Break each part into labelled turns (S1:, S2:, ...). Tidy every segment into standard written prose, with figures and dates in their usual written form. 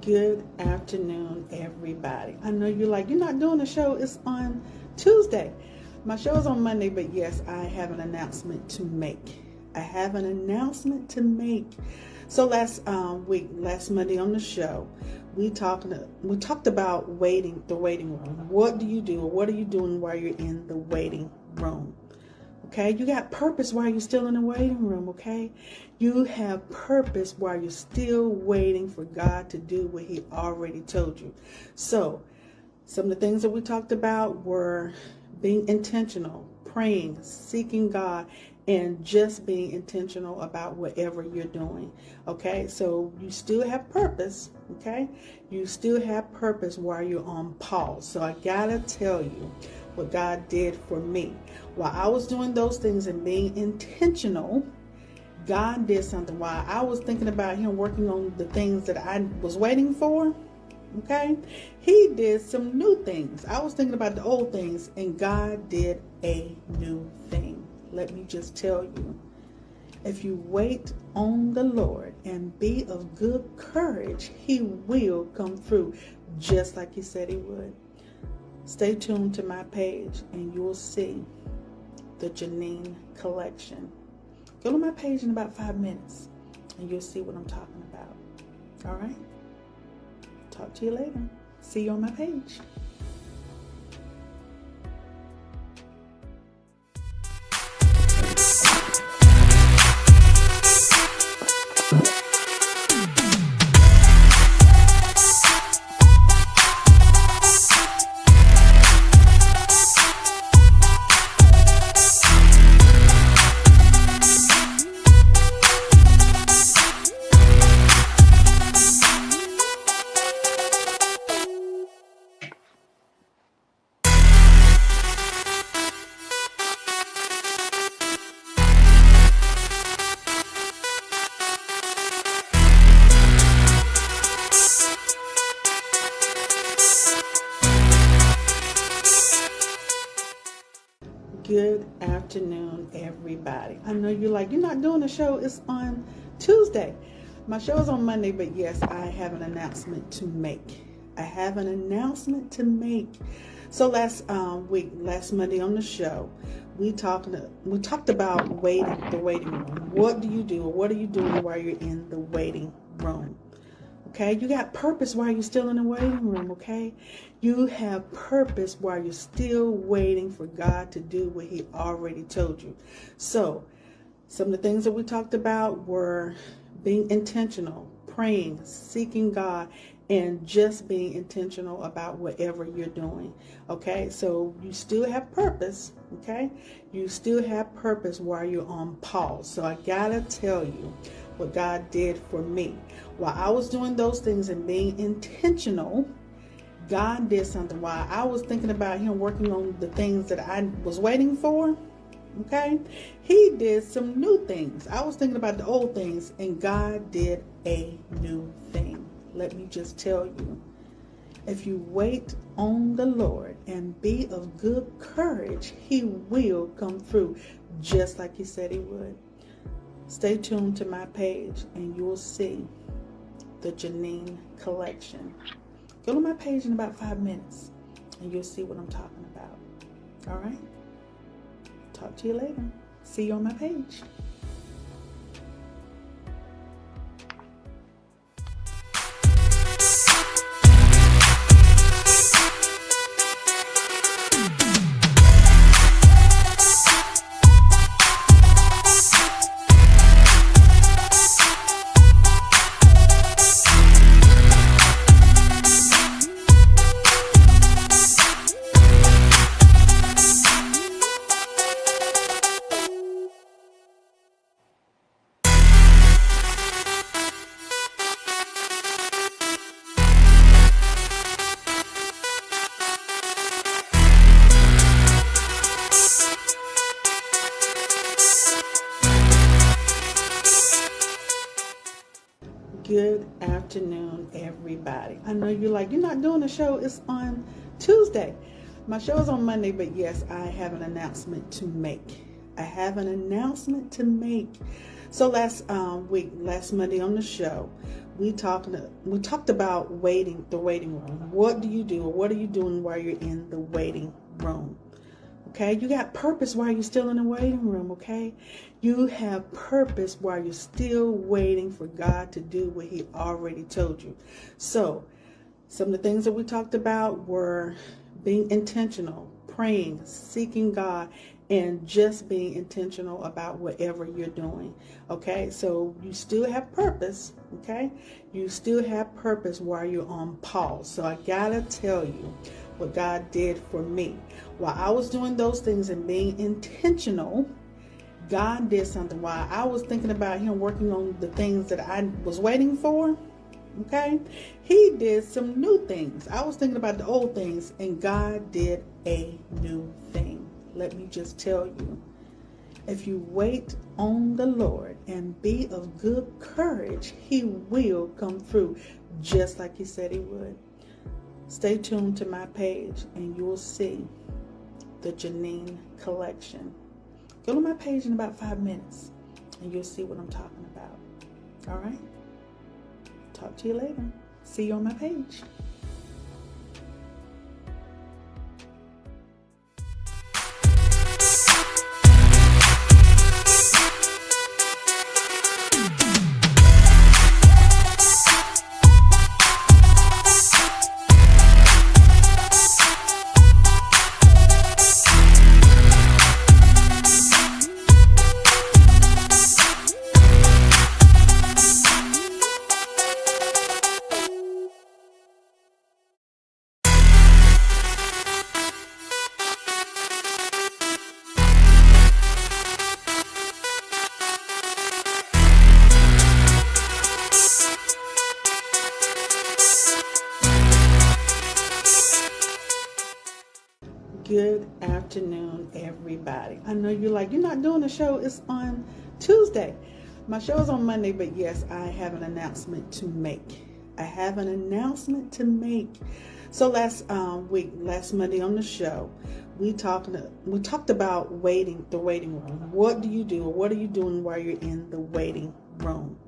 S1: Good afternoon, everybody. I know you're like, you're not doing a show. It's on Tuesday. My show is on Monday, but yes, I have an announcement to make. So last Monday on the show, we talked about the waiting room. What do you do, or what are you doing while you're in the waiting room? Okay, you got purpose while you're still in the waiting room, okay? You have purpose while you're still waiting for God to do what He already told you. So, some of the things that we talked about were being intentional, praying, seeking God, and just being intentional about whatever you're doing, okay? So, you still have purpose, okay? You still have purpose while you're on pause. So, I gotta tell you what God did for me. While I was doing those things and being intentional, God did something. While I was thinking about Him working on the things that I was waiting for, okay, He did some new things. I was thinking about the old things, and God did a new thing. Let me just tell you, if you wait on the Lord and be of good courage, He will come through just like He said He would. Stay tuned to my page and you'll see the Janine collection. Go to my page in about 5 minutes and you'll see what I'm talking about. All right? Talk to you later. See you on my page. Good afternoon, everybody. I know you're like, you're not doing a show. It's on Tuesday. My show is on Monday, but yes, I have an announcement to make. So last Monday on the show, we talked about the waiting room. What do you do, or what are you doing while you're in the waiting room? Okay, you got purpose while you're still in the waiting room, okay? You have purpose while you're still waiting for God to do what He already told you. So, some of the things that we talked about were being intentional, praying, seeking God, and just being intentional about whatever you're doing, okay? So, you still have purpose, okay? You still have purpose while you're on pause. So, I gotta tell you what God did for me. While I was doing those things and being intentional, God did something. While I was thinking about Him working on the things that I was waiting for, okay, He did some new things. I was thinking about the old things, and God did a new thing. Let me just tell you, if you wait on the Lord and be of good courage, He will come through just like He said He would. Stay tuned to my page and you'll see the Janine collection. Go to my page in about 5 minutes and you'll see what I'm talking about. All right? Talk to you later. See you on my page. Good afternoon, everybody. I know you're like, you're not doing a show. It's on Tuesday. My show is on Monday, but yes, I have an announcement to make. So last Monday on the show, we talked about the waiting room. What do you do, or what are you doing while you're in the waiting room? Okay, you got purpose while you're still in the waiting room. Okay, you have purpose while you're still waiting for God to do what He already told you. So, some of the things that we talked about were being intentional, praying, seeking God, and just being intentional about whatever you're doing. Okay, so you still have purpose. Okay, you still have purpose while you're on pause. So I gotta tell you what God did for me. While I was doing those things and being intentional, God did something. While I was thinking about Him working on the things that I was waiting for, okay, He did some new things. I was thinking about the old things, and God did a new thing. Let me just tell you, if you wait on the Lord and be of good courage, He will come through, just like He said He would. Stay tuned to my page and you'll see the Janine collection. Go to my page in about 5 minutes and you'll see what I'm talking about. All right? Talk to you later. See you on my page. Good afternoon, everybody. I know you're like, you're not doing the show. It's on Tuesday. My show is on Monday, but yes, I have an announcement to make. So last Monday on the show, we talked about the waiting room. What do you do, or what are you doing while you're in the waiting room?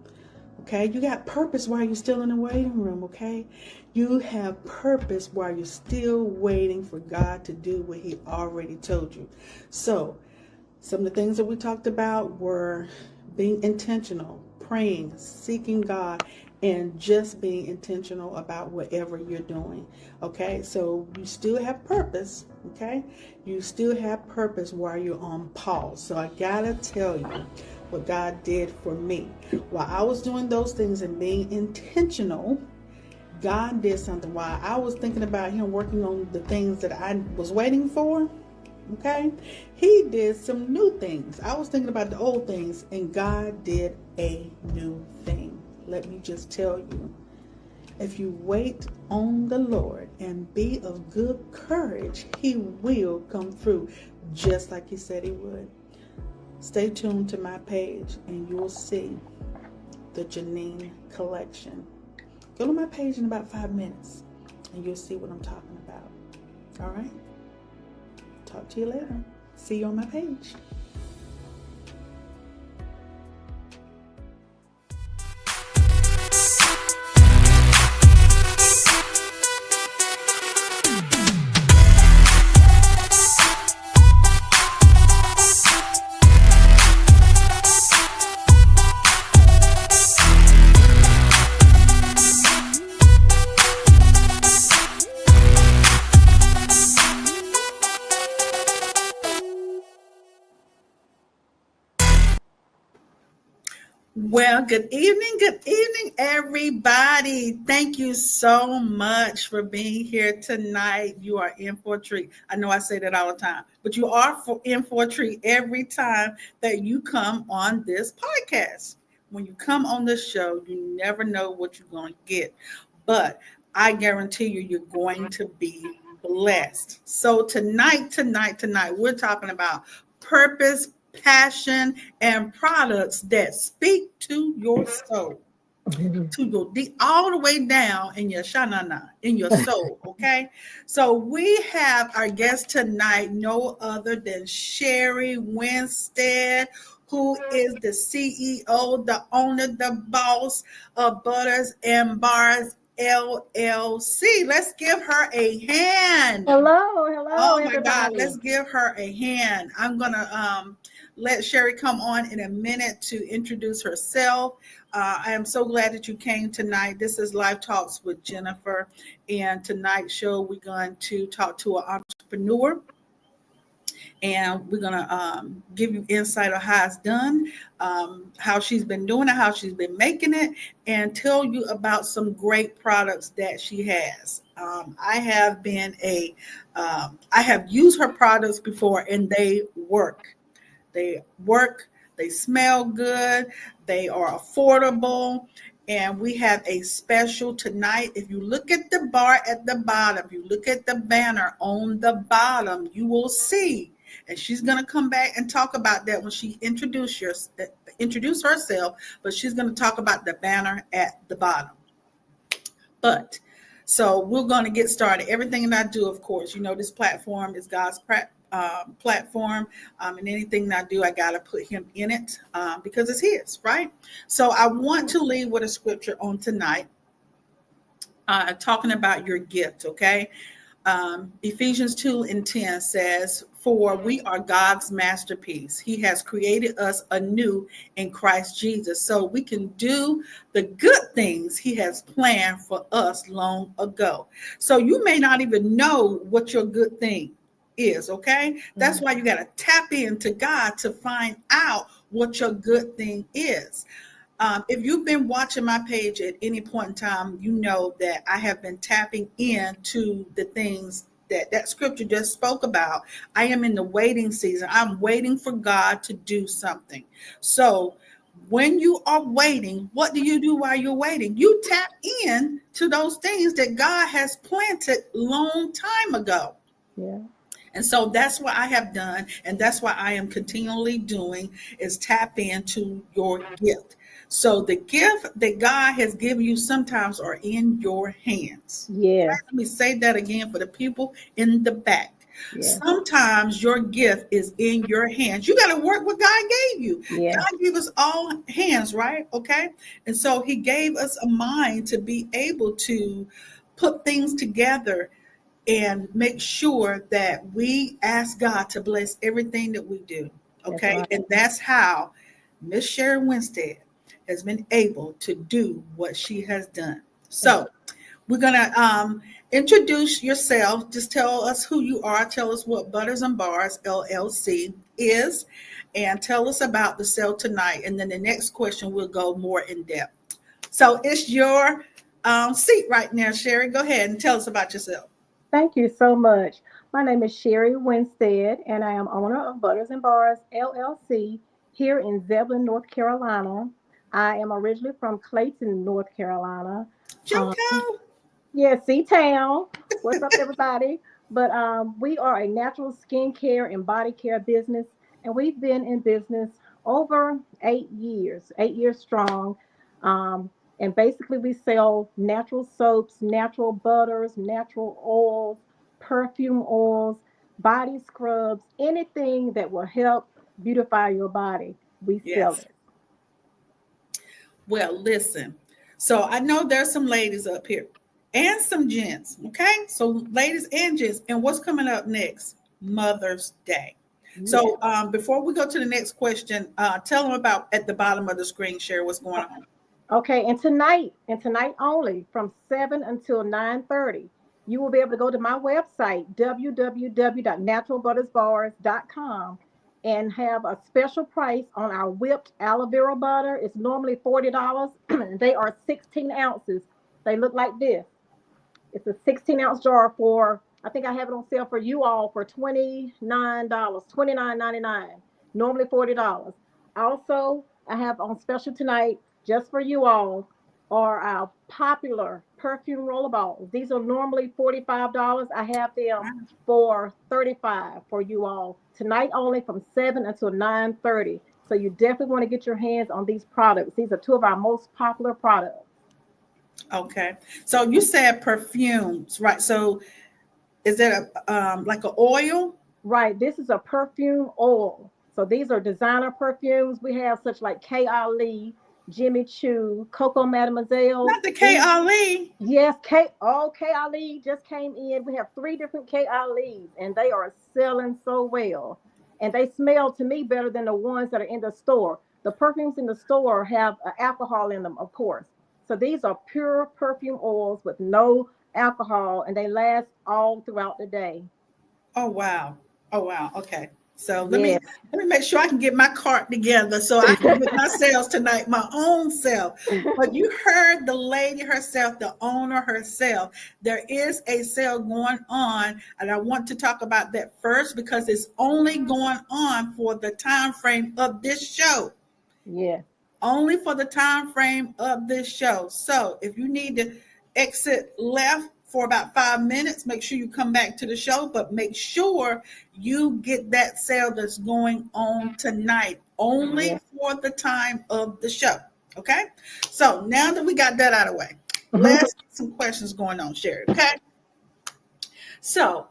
S1: Okay, you got purpose while you're still in the waiting room. Okay, you have purpose while you're still waiting for God to do what He already told you. So, some of the things that we talked about were being intentional, praying, seeking God, and just being intentional about whatever you're doing. Okay, so you still have purpose. Okay, you still have purpose while you're on pause. So I gotta tell you what God did for me. While I was doing those things and being intentional, God did something. While I was thinking about Him working on the things that I was waiting for, okay, He did some new things. I was thinking about the old things, and God did a new thing. Let me just tell you, if you wait on the Lord and be of good courage, He will come through, just like He said He would. Stay tuned to my page and you'll see the Janine collection. Go to my page in about 5 minutes and you'll see what I'm talking about. All right? Talk to you later. See you on my page. Well, good evening, everybody. Thank you so much for being here tonight. You are in for a treat. I know I say that all the time, but you are in for a treat every time that you come on this podcast. When you come on this show, you never know what you're going to get, but I guarantee you're going to be blessed. So tonight, we're talking about purpose, passion, and products that speak to your soul, to your deep, all the way down in your shanana, in your soul. Okay, so we have our guest tonight, no other than Sherri Winstead, who is the CEO, the owner, the boss of Butters and Bars LLC. Let's give her a hand.
S2: Hello,
S1: Oh my God,
S2: everybody.
S1: let's give her a hand. I'm gonna let Sherri come on in a minute to introduce herself. I am so glad that you came tonight. This is Live Talks with Jennifer, and tonight's show we're going to talk to an entrepreneur, and we're going to give you insight on how it's done, how she's been doing it, how she's been making it, and tell you about some great products that she has. I have used her products before, and they work. They work, they smell good, they are affordable, and we have a special tonight. If you look at the bar at the bottom, if you look at the banner on the bottom, you will see. And she's going to come back and talk about that when she introduce herself, but she's going to talk about the banner at the bottom. But so we're going to get started. Everything that I do, of course, this platform is God's platform, and anything that I do, I got to put Him in it because it's His, right? So I want to leave with a scripture on tonight, talking about your gift, okay? Ephesians 2:10 says, "For we are God's masterpiece. He has created us anew in Christ Jesus so we can do the good things He has planned for us long ago." So you may not even know what your good thing is, okay? That's why you got to tap into God to find out what your good thing is. If you've been watching my page at any point in time, you know that I have been tapping into the things that scripture just spoke about. I am in the waiting season. I'm waiting for God to do something. So when you are waiting, what do you do while you're waiting? You tap in to those things that God has planted long time ago.
S2: Yeah.
S1: And so that's what I have done, and that's what I am continually doing, is tap into your gift. So the gift that God has given you sometimes are in your hands.
S2: Yeah.
S1: Let me say that again for the people in the back.
S2: Yeah.
S1: Sometimes your gift is in your hands. You got to work what God gave you.
S2: Yeah.
S1: God gave us all hands, right? Okay. And so He gave us a mind to be able to put things together and make sure that we ask God to bless everything that we do.
S2: That's
S1: Okay.
S2: right.
S1: And that's how Miss Sherri Winstead has been able to do what she has done. So we're going to introduce yourself. Just tell us who you are. Tell us what Butters and Bars LLC is, and tell us about the sale tonight. And then the next question will go more in depth. So it's your seat right now, Sherri. Go ahead and tell us about yourself.
S2: Thank you so much. My name is Sherri Winstead, and I am owner of Butters and Bars LLC here in Zebulon, North Carolina. I am originally from Clayton, North Carolina. Um,
S1: JoCo.
S2: yeah, C-Town. What's up, everybody? But we are a natural skincare and body care business, and we've been in business over 8 years, 8 years strong. Um, and basically, we sell natural soaps, natural butters, natural oils, perfume oils, body scrubs, anything that will help beautify your body. We sell
S1: Yes.
S2: it.
S1: Well, listen. So I know there's some ladies up here and some gents. Okay. So ladies and gents. And what's coming up next? Mother's Day.
S2: Yeah.
S1: So before we go to the next question, tell them about at the bottom of the screen, share what's going on.
S2: Okay, and tonight only from 7 until 9:30, you will be able to go to my website, www.naturalbuttersbars.com, and have a special price on our whipped aloe vera butter. It's normally $40. They are 16 ounces. They look like this. It's a 16-ounce jar for, I think I have it on sale for you all for $29, $29.99. Normally $40. Also, I have on special tonight, just for you all, are our popular perfume rollerballs. These are normally $45. I have them for $35 for you all. Tonight only from 7 until 9:30. So you definitely want to get your hands on these products. These are two of our most popular products.
S1: Okay. So you said perfumes, right? So is that a like an oil?
S2: Right. This is a perfume oil. So these are designer perfumes. We have such like K. Ali, Jimmy Choo, Coco Mademoiselle.
S1: Not the K
S2: These,
S1: Ali.
S2: yes, K. Ali just came in. We have three different K. Ali's, and they are selling so well. And they smell to me better than the ones that are in the store. The perfumes in the store have alcohol in them, of course. So these are pure perfume oils with no alcohol, and they last all throughout the day.
S1: Oh wow. Oh wow. Okay. So
S2: Yes.
S1: let me make sure I can get my cart together so I can get my sales tonight, my own self. But you heard the lady herself, the owner herself. There is a sale going on, and I want to talk about that first because it's only going on for the time frame of this show.
S2: Yes.
S1: Only for the time frame of this show. So if you need to exit left for about 5 minutes, make sure you come back to the show, but make sure you get that sale that's going on tonight, only
S2: Yes.
S1: for the time of the show. Okay. So now that we got that out of the way, let's get some questions going on, Sherri. Okay. So,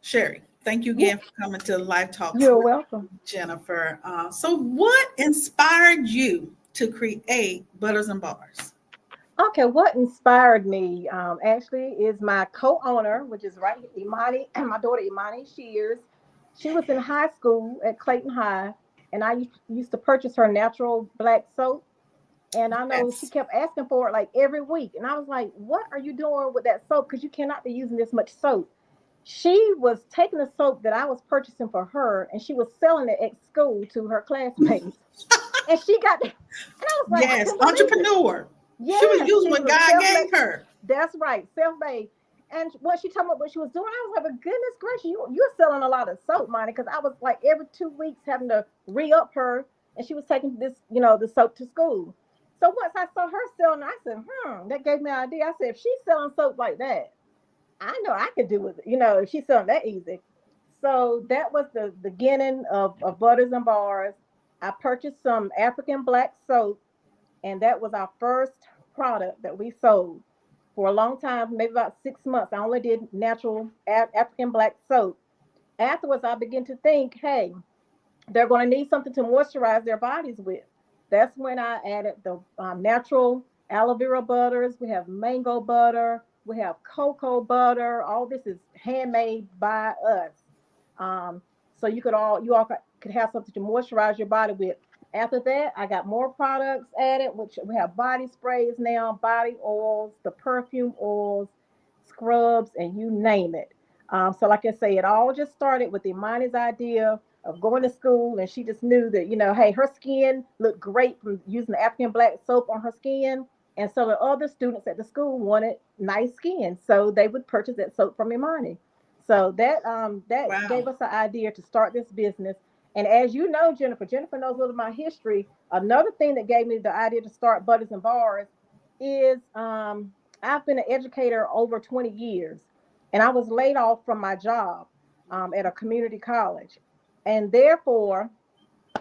S1: Sherri, thank you
S2: Yeah.
S1: again for coming to Live Talks
S2: You're
S1: with
S2: welcome.
S1: Jennifer. So, what inspired you to create Butters and Bars?
S2: Okay, what inspired me actually is my co-owner, which is right, Imani, my daughter Imani Shears. She was in high school at Clayton High, and I used to purchase her natural black soap. And I know she
S1: Yes.
S2: kept asking for it like every week. And I was like, what are you doing with that soap? Because you cannot be using this much soap. She was taking the soap that I was purchasing for her and she was selling it at school to her classmates. And she got, and I was like, I
S1: Yes.
S2: couldn't believe it.
S1: Entrepreneur. She was
S2: Yes,
S1: using
S2: she
S1: what
S2: was a
S1: God
S2: self-made.
S1: gave her.
S2: That's right, self-made. And what she told me what she was doing, I was like, goodness gracious, you're selling a lot of soap, money. Because I was like every 2 weeks having to re-up her, and she was taking this, the soap to school. So once I saw her selling, I said, that gave me an idea. I said, if she's selling soap like that, I know I could do it. If she's selling that easy. So that was the beginning of Butters and Bars. I purchased some African black soap, and that was our first product that we sold for a long time, maybe about 6 months. I only did natural African black soap. Afterwards, I began to think, hey, they're going to need something to moisturize their bodies with. That's when I added the natural aloe vera butters. We have mango butter. We have cocoa butter. All this is handmade by us. Um, so you all could have something to moisturize your body with. After that, I got more products added, which we have body sprays now, body oils, the perfume oils, scrubs, and you name it. So, like I say, it all just started with Imani's idea of going to school, and she just knew that, hey, her skin looked great from using the African black soap on her skin. And so the other students at the school wanted nice skin, so they would purchase that soap from Imani. So that
S1: Wow.
S2: gave us an idea to start this business. And as you know, Jennifer knows a little of my history. Another thing that gave me the idea to start Butters and Bars is I've been an educator over 20 years, and I was laid off from my job at a community college. And therefore,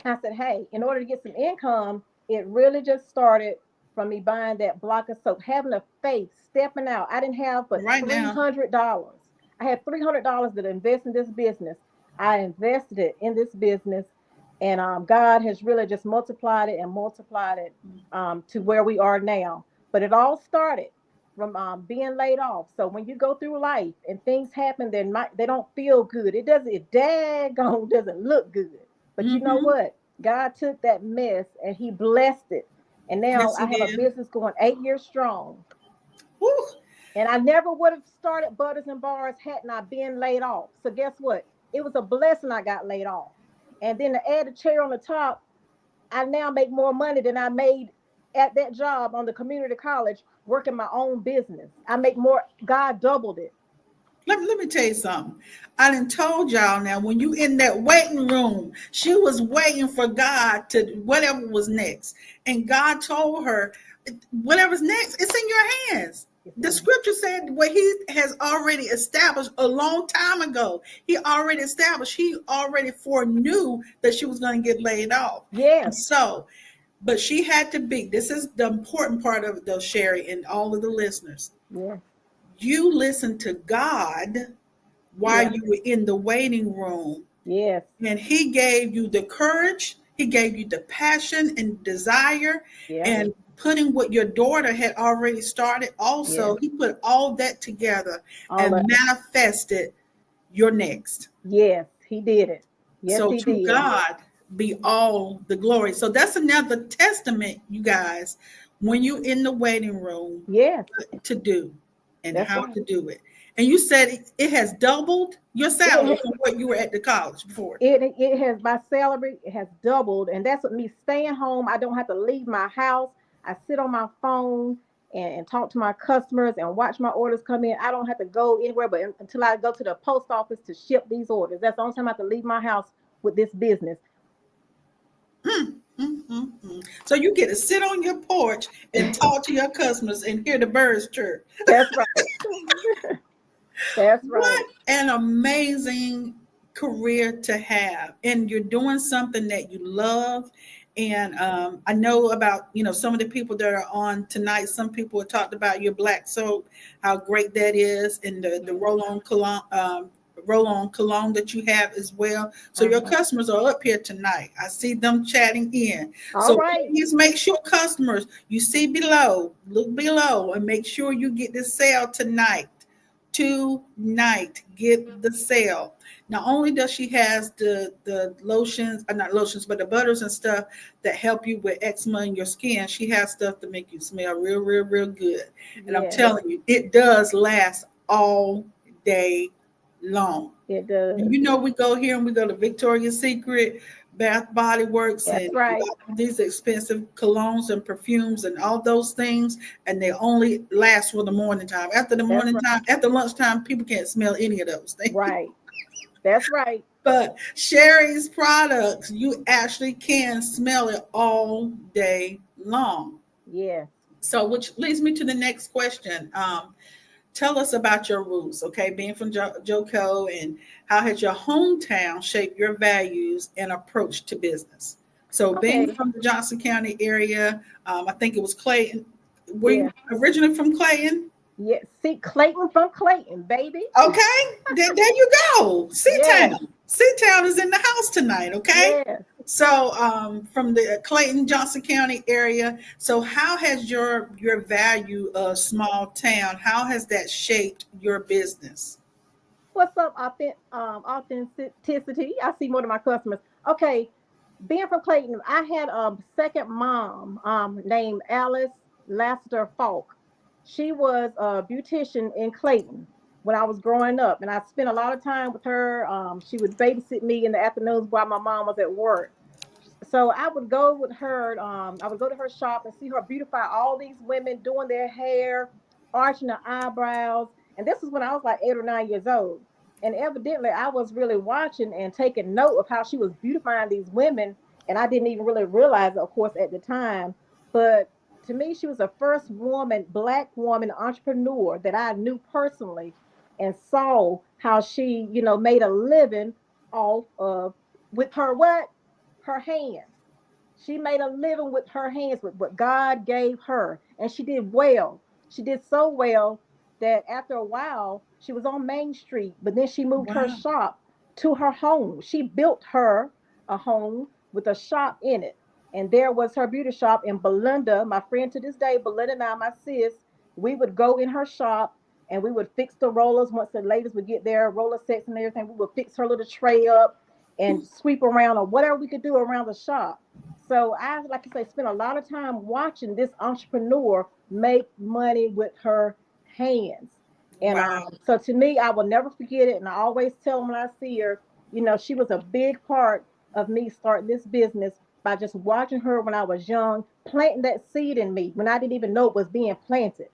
S2: I said, hey, in order to get some income, it really just started from me buying that block of soap, having a faith, stepping out. I didn't have but
S1: Right now.
S2: $300. I had $300 to invest in this business. I invested it in this business, and God has really just multiplied it to where we are now. But it all started from being laid off. So when you go through life and things happen, they don't feel good. It daggone doesn't look good. But you know
S1: Mm-hmm.
S2: what? God took that mess and He blessed it. And now
S1: Yes,
S2: I
S1: he
S2: have a
S1: did.
S2: business going 8 years strong.
S1: Woo.
S2: And I never would have started Butters and Bars hadn't I been laid off. So guess what? It was a blessing I got laid off. And then to add a cherry on the top, I now make more money than I made at that job on the community college working my own business. I make more. God doubled it.
S1: Let me tell you something. I done told y'all now, when you in that waiting room, she was waiting for God to whatever was next. And God told her, whatever's next, it's in your hands.
S2: It's
S1: The
S2: in.
S1: scripture said what he has already established a long time ago. He already foreknew that she was going to get laid off. And
S2: Yes.
S1: so, but she had to be, this is the important part of it though, Sherri, and all of the listeners.
S2: Yes.
S1: You listen to God while
S2: Yeah.
S1: you were in the waiting room
S2: Yes.
S1: And he gave you the courage, he gave you the passion and desire,
S2: Yeah.
S1: and putting what your daughter had already started.
S2: Yeah.
S1: Also, he put all that together
S2: All
S1: and
S2: of
S1: manifested your next.
S2: yes, he did it. Yes,
S1: So
S2: he
S1: to
S2: did.
S1: God be all the glory. So that's another testament, you guys, when you're in the waiting room,
S2: Yes,
S1: what to do and
S2: that's
S1: how
S2: right.
S1: to do it. And you said it has doubled your salary
S2: It
S1: from what you were at the college before.
S2: it has my salary it has doubled, and that's with me staying home. I don't have to leave my house. I sit on my phone and talk to my customers and watch my orders come in. I don't have to go anywhere but until I go to the post office to ship these orders. That's the only time I have to leave my house with this business.
S1: So you get to sit on your porch and talk to your customers and hear the birds chirp.
S2: That's right. That's right.
S1: What an amazing career to have. And you're doing something that you love. And I know about, some of the people that are on tonight. Some people have talked about your black soap, how great that is, and the roll-on cologne that you have as well. So your
S2: Uh-huh.
S1: customers are up here tonight. I see them chatting in.
S2: All
S1: So
S2: right.
S1: please make sure, customers, you see below, look below, and make sure you get this sale tonight. Tonight, get the sale. Not only does she has the lotions, not lotions, but the butters and stuff that help you with eczema in your skin. She has stuff to make you smell real, real, real good. And I'm
S2: Yes,
S1: telling you, it does last all day long.
S2: it
S1: And
S2: does.
S1: we go here and we go to Victoria's Secret, Bath Body Works,
S2: That's
S1: and
S2: right.
S1: these expensive colognes and perfumes and all those things, and they only last for the morning time. After the
S2: That's
S1: morning
S2: right.
S1: time, after lunchtime, people can't smell any of those things.
S2: Right. That's right.
S1: But Sherri's products, you actually can smell it all day long.
S2: Yes.
S1: So, which leads me to the next question. Tell us about your roots, okay? Being from Joco, and how has your hometown shaped your values and approach to business? So, being
S2: Okay.
S1: from the Johnson County area, I think it was Clayton. Were you
S2: Yeah.
S1: originally from Clayton?
S2: Yeah. See, Clayton from Clayton, baby.
S1: Okay, there you go.
S2: Yes.
S1: C-Town. C-Town is in the house tonight, okay?
S2: Yes.
S1: So, from the Clayton, Johnson County area. So, how has your value of small town? How has that shaped your business?
S2: What's up, authenticity? I see more than my customers. Okay. Being from Clayton, I had a second mom named Alice Lassiter Falk. She was a beautician in Clayton when I was growing up, and I spent a lot of time with her. She would babysit me in the afternoons while my mom was at work. So I would go with her. I would go to her shop and see her beautify all these women doing their hair, arching their eyebrows. And this was when I was like 8 or 9 years old. And evidently, I was really watching and taking note of how she was beautifying these women. And I didn't even really realize it, of course, at the time. But to me, she was the first woman, black woman entrepreneur that I knew personally and saw how she, made a living off of with her what? Her hands. She made a living with her hands, with what God gave her. And she did well. She did so well that after a while, she was on Main Street, but then she moved her
S1: Wow.
S2: shop to her home. She built her a home with a shop in it. And there was her beauty shop. And Belinda, my friend to this day, Belinda and I, my sis, we would go in her shop and we would fix the rollers once the ladies would get their roller sets and everything. We would fix her little tray up and sweep around or whatever we could do around the shop. So I, like I say, spent a lot of time watching this entrepreneur make money with her hands. And
S1: Wow.
S2: so to me, I will never forget it. And I always tell them when I see her, she was a big part of me starting this business by just watching her when I was young, planting that seed in me when I didn't even know it was being planted.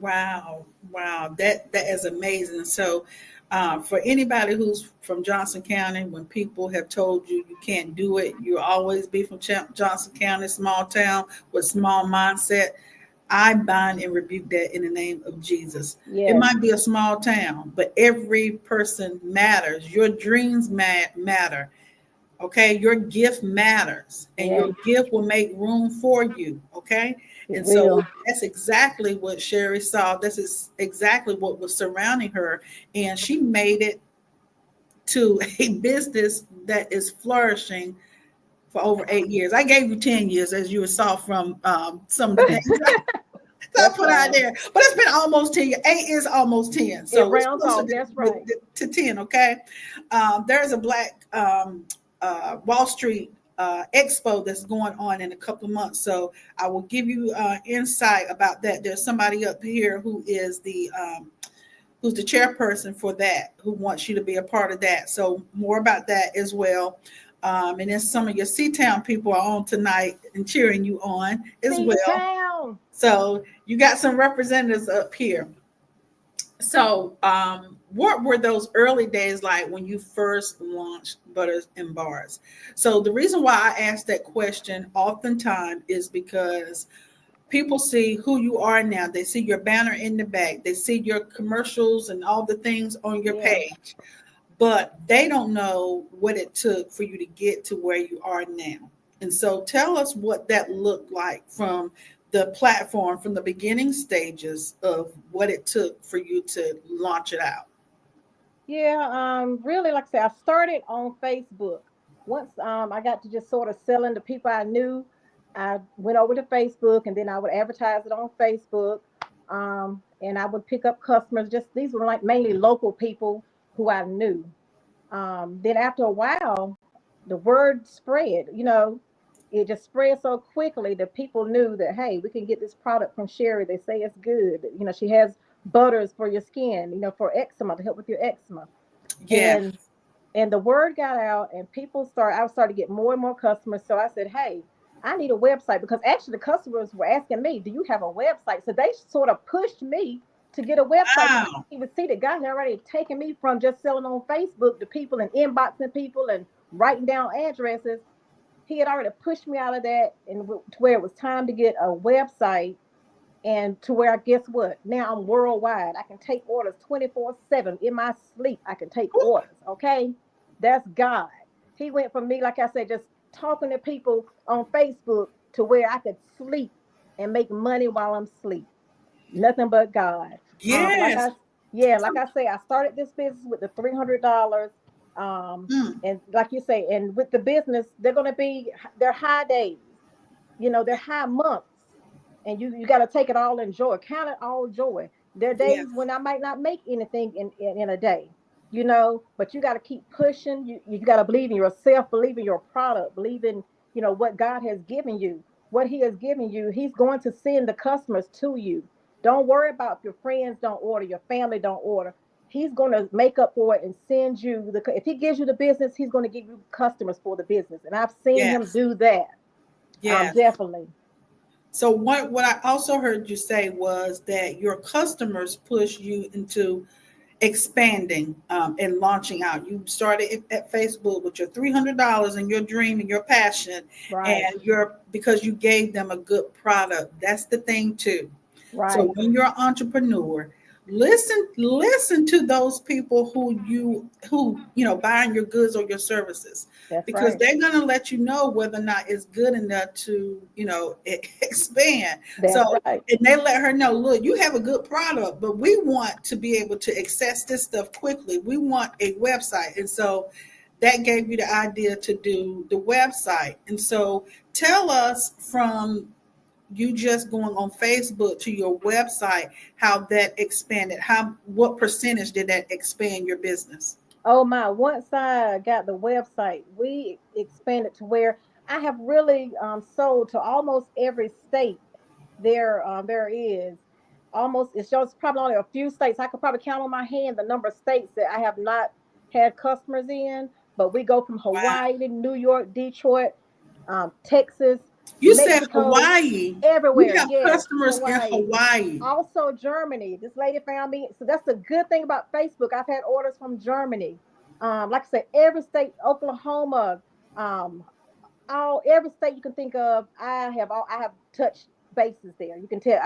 S1: Wow, wow, that is amazing. So, for anybody who's from Johnson County, when people have told you you can't do it, you always be from Johnson County, small town with small mindset. I bind and rebuke that in the name of Jesus. It
S2: Yes,
S1: might be a small town, but every person matters. Your dreams matter. Okay, your gift matters, and
S2: yes,
S1: your gift will make room for you. Okay,
S2: it
S1: and so
S2: will.
S1: that's exactly what Sherri saw. This is exactly what was surrounding her, and she made it to a business that is flourishing for over 8 years. I gave you 10 years, as you saw from some of the things I
S2: That's
S1: put out
S2: right.
S1: there. But it's been almost 10 years. 8 is almost 10.
S2: It
S1: So it's
S2: rounds
S1: closer
S2: off. That's right.
S1: to 10, okay? There's a Black Wall Street expo that's going on in a couple of months. So I will give you insight about that. There's somebody up here who's the chairperson for that, who wants you to be a part of that. So more about that as well. And then some of your C-Town people are on tonight and cheering you on as well.
S2: C-Town.
S1: So you got some representatives up here. So what were those early days like when you first launched Butters and Bars? So the reason why I asked that question oftentimes is because people see who you are now. They see your banner in the back. They see your commercials and all the things on your
S2: Yeah.
S1: page, but they don't know what it took for you to get to where you are now. And so tell us what that looked like from the platform, from the beginning stages of what it took for you to launch it out.
S2: Yeah, really, like I said, I started on Facebook. Once I got to just sort of selling to people I knew, I went over to Facebook and then I would advertise it on Facebook. And I would pick up customers. Just these were like mainly local people who I knew. Then after a while, the word spread. It just spread so quickly that people knew that, hey, we can get this product from Sherri. They say it's good. She has butters for your skin, for eczema, to help with your eczema.
S1: Yeah.
S2: And the word got out, and I started to get more and more customers. So I said, hey, I need a website, because actually the customers were asking me, do you have a website? So they sort of pushed me to get a website, because
S1: Wow.
S2: you would see that God had already taken me from just selling on Facebook to people and inboxing people and writing down addresses. He had already pushed me out of that, and to where it was time to get a website, and to where, guess what? Now I'm worldwide. I can take orders 24/7 in my sleep. I can take orders. Okay, that's God. He went from me, like I said, just talking to people on Facebook, to where I could sleep and make money while I'm asleep. Nothing but God. Like
S1: Yes.
S2: yeah, like I say, I started this business with the $300.
S1: Mm.
S2: And like you say, and with the business, they're gonna be their high days. They're high months, and you got to take it all in joy. Count it all joy. There are
S1: Yeah.
S2: days when I might not make anything in a day, but you got to keep pushing. You got to believe in yourself, believe in your product, believe in what God has given you. What He has given you, He's going to send the customers to you. Don't worry about if your friends don't order, your family don't order. He's going to make up for it and send you if He gives you the business, He's going to give you customers for the business. And I've seen Him
S1: Yes.
S2: do that.
S1: Yes.
S2: Definitely.
S1: So what I also heard you say was that your customers push you into expanding and launching out. You started at Facebook with your $300 and your dream and your passion,
S2: Right.
S1: and because you gave them a good product. That's the thing too. So
S2: Right.
S1: when you're an entrepreneur, listen to those people who buying your goods or your services,
S2: That's
S1: because
S2: right.
S1: they're going to let you know whether or not it's good enough to expand.
S2: That's
S1: So,
S2: right.
S1: and they let her know, look, you have a good product, but we want to be able to access this stuff quickly. We want a website. And so that gave you the idea to do the website. And so tell us, from you just going on Facebook to your website, how that expanded, what percentage did that expand your business?
S2: Oh my! Once I got the website, we expanded to where I have really sold to almost every state. There is almost. It's just probably only a few states. I could probably count on my hand the number of states that I have not had customers in. But we go from
S1: Wow.
S2: Hawaii to New York, Detroit, Texas,
S1: You said
S2: Mexico,
S1: Hawaii. You
S2: everywhere.
S1: have
S2: Yes,
S1: customers in
S2: Hawaii.
S1: Hawaii.
S2: Also Germany. This lady found me. So that's the good thing about Facebook. I've had orders from Germany. Like I said, every state, Oklahoma, um, all every state you can think of, I have touched bases there. You can tell,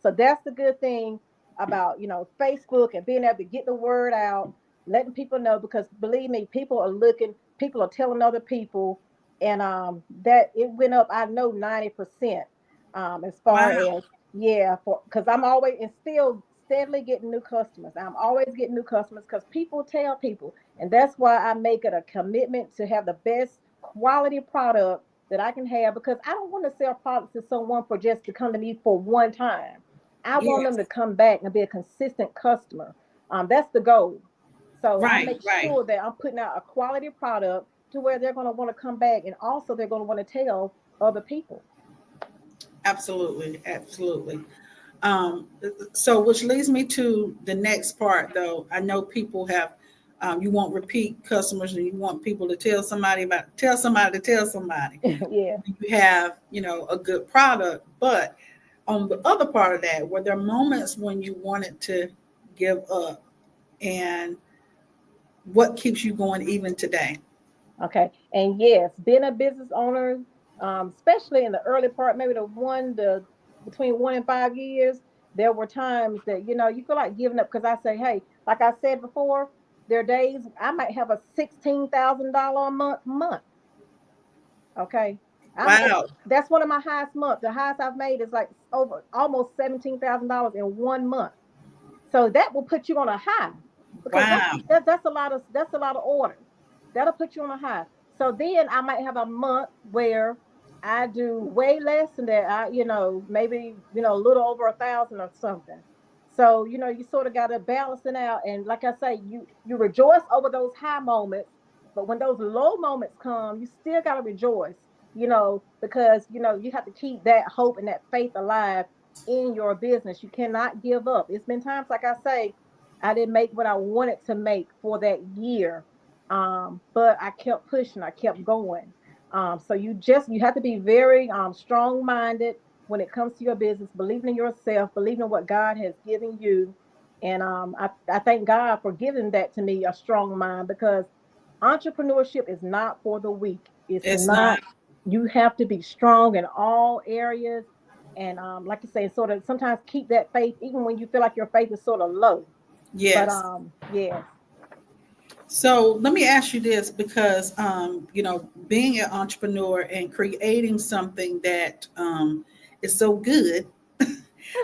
S2: So that's the good thing about Facebook and being able to get the word out, letting people know, because believe me, people are looking, people are telling other people, and that it went up. I know 90%. As far
S1: Wow.
S2: as, yeah, for because I'm always and still steadily getting new customers. I'm always getting new customers because people tell people. And that's why I make it a commitment to have the best quality product that I can have, because I don't want to sell products to someone for just to come to me for one time. I want them
S1: Yes.
S2: to come back and be a consistent customer. That's the goal. So I
S1: Right.
S2: make
S1: Right.
S2: sure that I'm putting out a quality product to where they're going to want to come back, and also they're going to want to tell other people.
S1: Absolutely. Absolutely. Um, so, which leads me to the next part, though. I know people have, you want repeat customers, and you want people to tell somebody to tell somebody.
S2: Yeah.
S1: You have, a good product, but on the other part of that, were there moments when you wanted to give up, and what keeps you going even today?
S2: Okay. And yes, being a business owner, especially in the early part, maybe the between 1 and 5 years, there were times that you feel like giving up, because I say, hey, like I said before, there are days I might have a $16,000 a month. Okay.
S1: Wow.
S2: That's one of my highest months. The highest I've made is like over almost $17,000 in 1 month. So that will put you on a high, because
S1: Wow.
S2: that's a lot of orders. That'll put you on a high. So then I might have a month where I do way less than that. Maybe a little over 1,000 or something. So you sort of got to balance it out. And like I say, you rejoice over those high moments, but when those low moments come, you still got to rejoice. Because you have to keep that hope and that faith alive in your business. You cannot give up. It's been times, like I say, I didn't make what I wanted to make for that year. But I kept pushing, I kept going. So you have to be very strong minded when it comes to your business, believing in yourself, believing in what God has given you. And I thank God for giving that to me, a strong mind, because entrepreneurship is not for the weak. It's
S1: It's
S2: not.
S1: not.
S2: You have to be strong in all areas, and like you say, sort of sometimes keep that faith even when you feel like your faith is sort of low. But
S1: Yes.
S2: yes.
S1: So let me ask you this, because being an entrepreneur and creating something that is so good,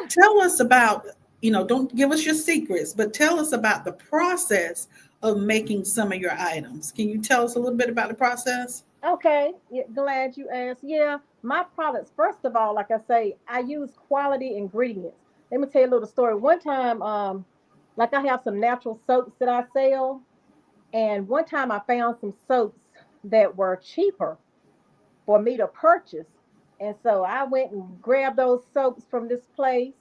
S1: tell us about, don't give us your secrets, but tell us about the process of making some of your items. Can you tell us a little bit about the process?
S2: Okay, yeah, glad you asked. Yeah, my products, first of all, like I say, I use quality ingredients. Let me tell you a little story. One time, like I have some natural soaps that I sell, and one time I found some soaps that were cheaper for me to purchase. And so I went and grabbed those soaps from this place,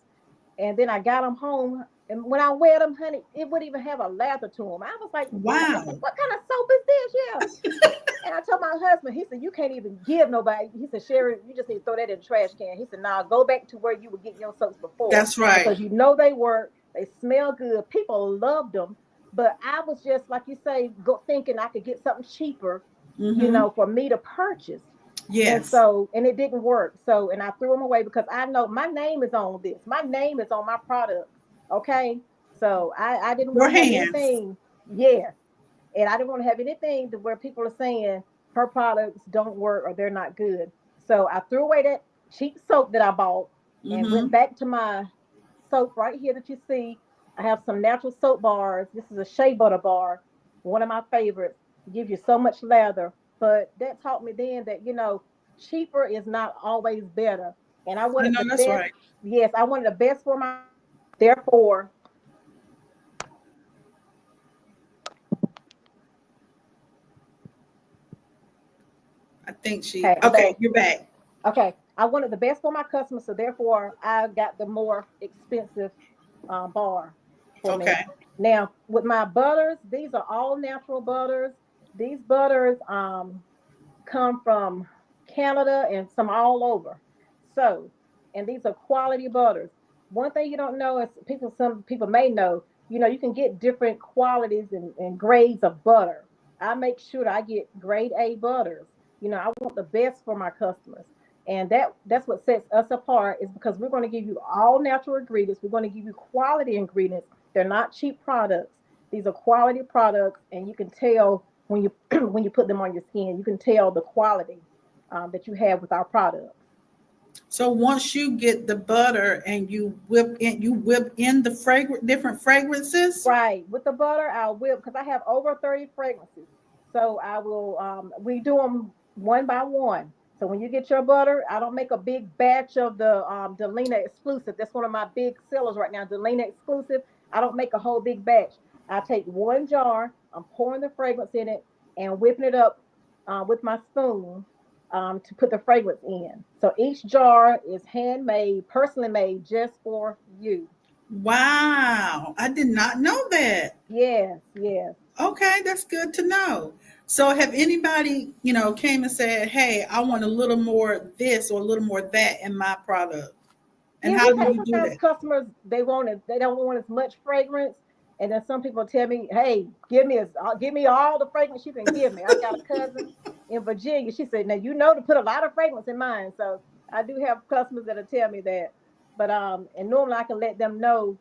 S2: and then I got them home. And when I wear them, honey, it wouldn't even have a lather to them. I was like,
S1: Wow.
S2: what kind of soap is this? Yeah. And I told my husband, he said, you can't even give nobody. He said, Sherri, you just need to throw that in the trash can. He said, nah, go back to where you were getting your soaps before,
S1: That's right.
S2: because they work, they smell good. People loved them. But I was just, like you say, thinking I could get something cheaper,
S1: Mm-hmm.
S2: for me to purchase. And
S1: Yes.
S2: so, and it didn't work. So, and I threw them away because I know my name is on this. My name is on my product. Okay. So I didn't
S1: Your
S2: want to have
S1: hands.
S2: anything. Yes. And I didn't want to have anything to where people are saying her products don't work or they're not good. So I threw away that cheap soap that I bought and
S1: Mm-hmm.
S2: went back to my soap right here that you see. I have some natural soap bars. This is a shea butter bar, one of my favorites. It gives you so much lather. But that taught me then that, cheaper is not always better. And I
S1: I
S2: wanted
S1: know
S2: the
S1: that's
S2: best.
S1: right.
S2: Yes, I wanted the best for my. Therefore,
S1: I think
S2: hey, I'm
S1: okay,
S2: back.
S1: you're back.
S2: Okay, I wanted the best for my customers, so therefore I got the more expensive bar for me.
S1: Okay.
S2: Now with my butters, these are all natural butters. These butters come from Canada and some all over. So, and these are quality butters. One thing you don't know is some people may know, you can get different qualities and grades of butter. I make sure that I get grade A butters. I want the best for my customers. And that's what sets us apart, is because we're going to give you all natural ingredients. We're going to give you quality ingredients. They're not cheap products. These are quality products, and you can tell when you when you put them on your skin. You can tell the quality that you have with our products.
S1: So once you get the butter and you whip in the different fragrances.
S2: Right. With the butter, I'll whip because I have over 30 fragrances. So I will we do them one by one. So when you get your butter, I don't make a big batch of the Delina exclusive. That's one of my big sellers right now, Delina exclusive. I don't make a whole big batch. I take one jar, I'm pouring the fragrance in it and whipping it up with my spoon to put the fragrance in. So each jar is handmade, personally made just for you.
S1: Wow, I did not know that.
S2: Yes, yes.
S1: Okay, that's good to know. So have anybody, came and said, "Hey, I want a little more this or a little more that in my product." And
S2: Yeah,
S1: how
S2: we've
S1: do
S2: had
S1: you do
S2: sometimes
S1: that?
S2: customers they don't want as much fragrance, and then some people tell me, "Hey, give me all the fragrance you can give me." I got a cousin in Virginia. She said, "Now you know to put a lot of fragrance in mine." So I do have customers that'll tell me that, but and normally I can let them know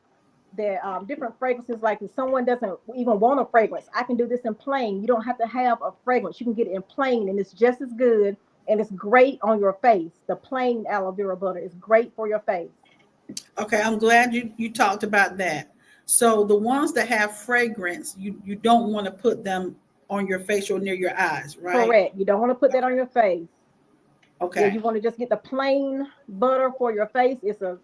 S2: that different fragrances. Like if someone doesn't even want a fragrance, I can do this in plain. You don't have to have a fragrance. You can get it in plain, and it's just as good. And it's great on your face. The plain aloe vera butter is great for your face.
S1: Okay, I'm glad you talked about that. So the ones that have fragrance, you don't want to put them on your face or near your eyes, right?
S2: Correct. You don't want to put that on your face. Yeah,
S1: Okay.
S2: you want to just get the plain butter for your face. It's a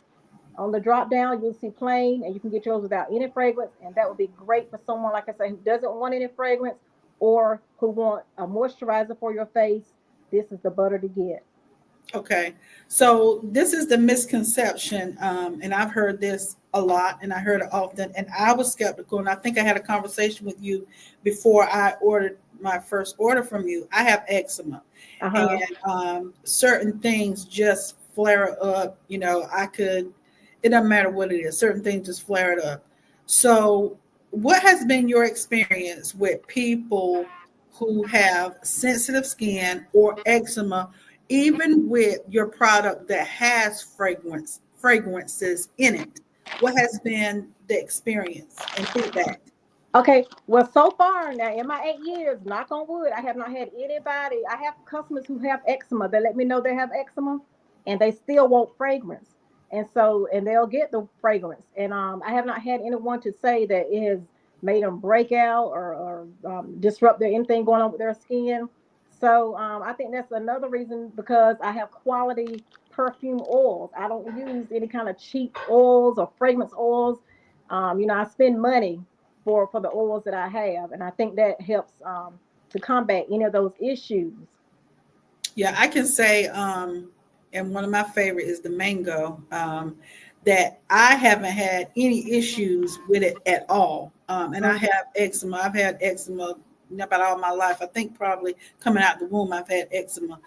S2: on the drop down, you'll see plain, and you can get yours without any fragrance, and that would be great for someone like I say who doesn't want any fragrance or who want a moisturizer for your face. This is the butter to get.
S1: Okay. So this is the misconception, and I've heard this a lot, and I heard it often, and I was skeptical, and I think I had a conversation with you before I ordered my first order from you. I have eczema,
S2: Uh huh.
S1: and certain things just flare up. It doesn't matter what it is. Certain things just flare it up. So, what has been your experience with people who have sensitive skin or eczema? Even with your product that has fragrances in it, what has been the experience and feedback?
S2: Okay, well, so far now in my 8 years, knock on wood, I have not had anybody. I have customers who have eczema. They let me know they have eczema, and they still want fragrance, and they'll get the fragrance. And I have not had anyone to say that it has made them break out or disrupt their anything going on with their skin. So I think that's another reason because I have quality perfume oils. I don't use any kind of cheap oils or fragrance oils. I spend money for the oils that I have, and I think that helps to combat any of those issues.
S1: Yeah, I can say, and one of my favorite is the mango. That I haven't had any issues with it at all. And I
S2: Mhm.
S1: have eczema. I've had eczema about all my life. I think probably coming out the womb, I've had eczema.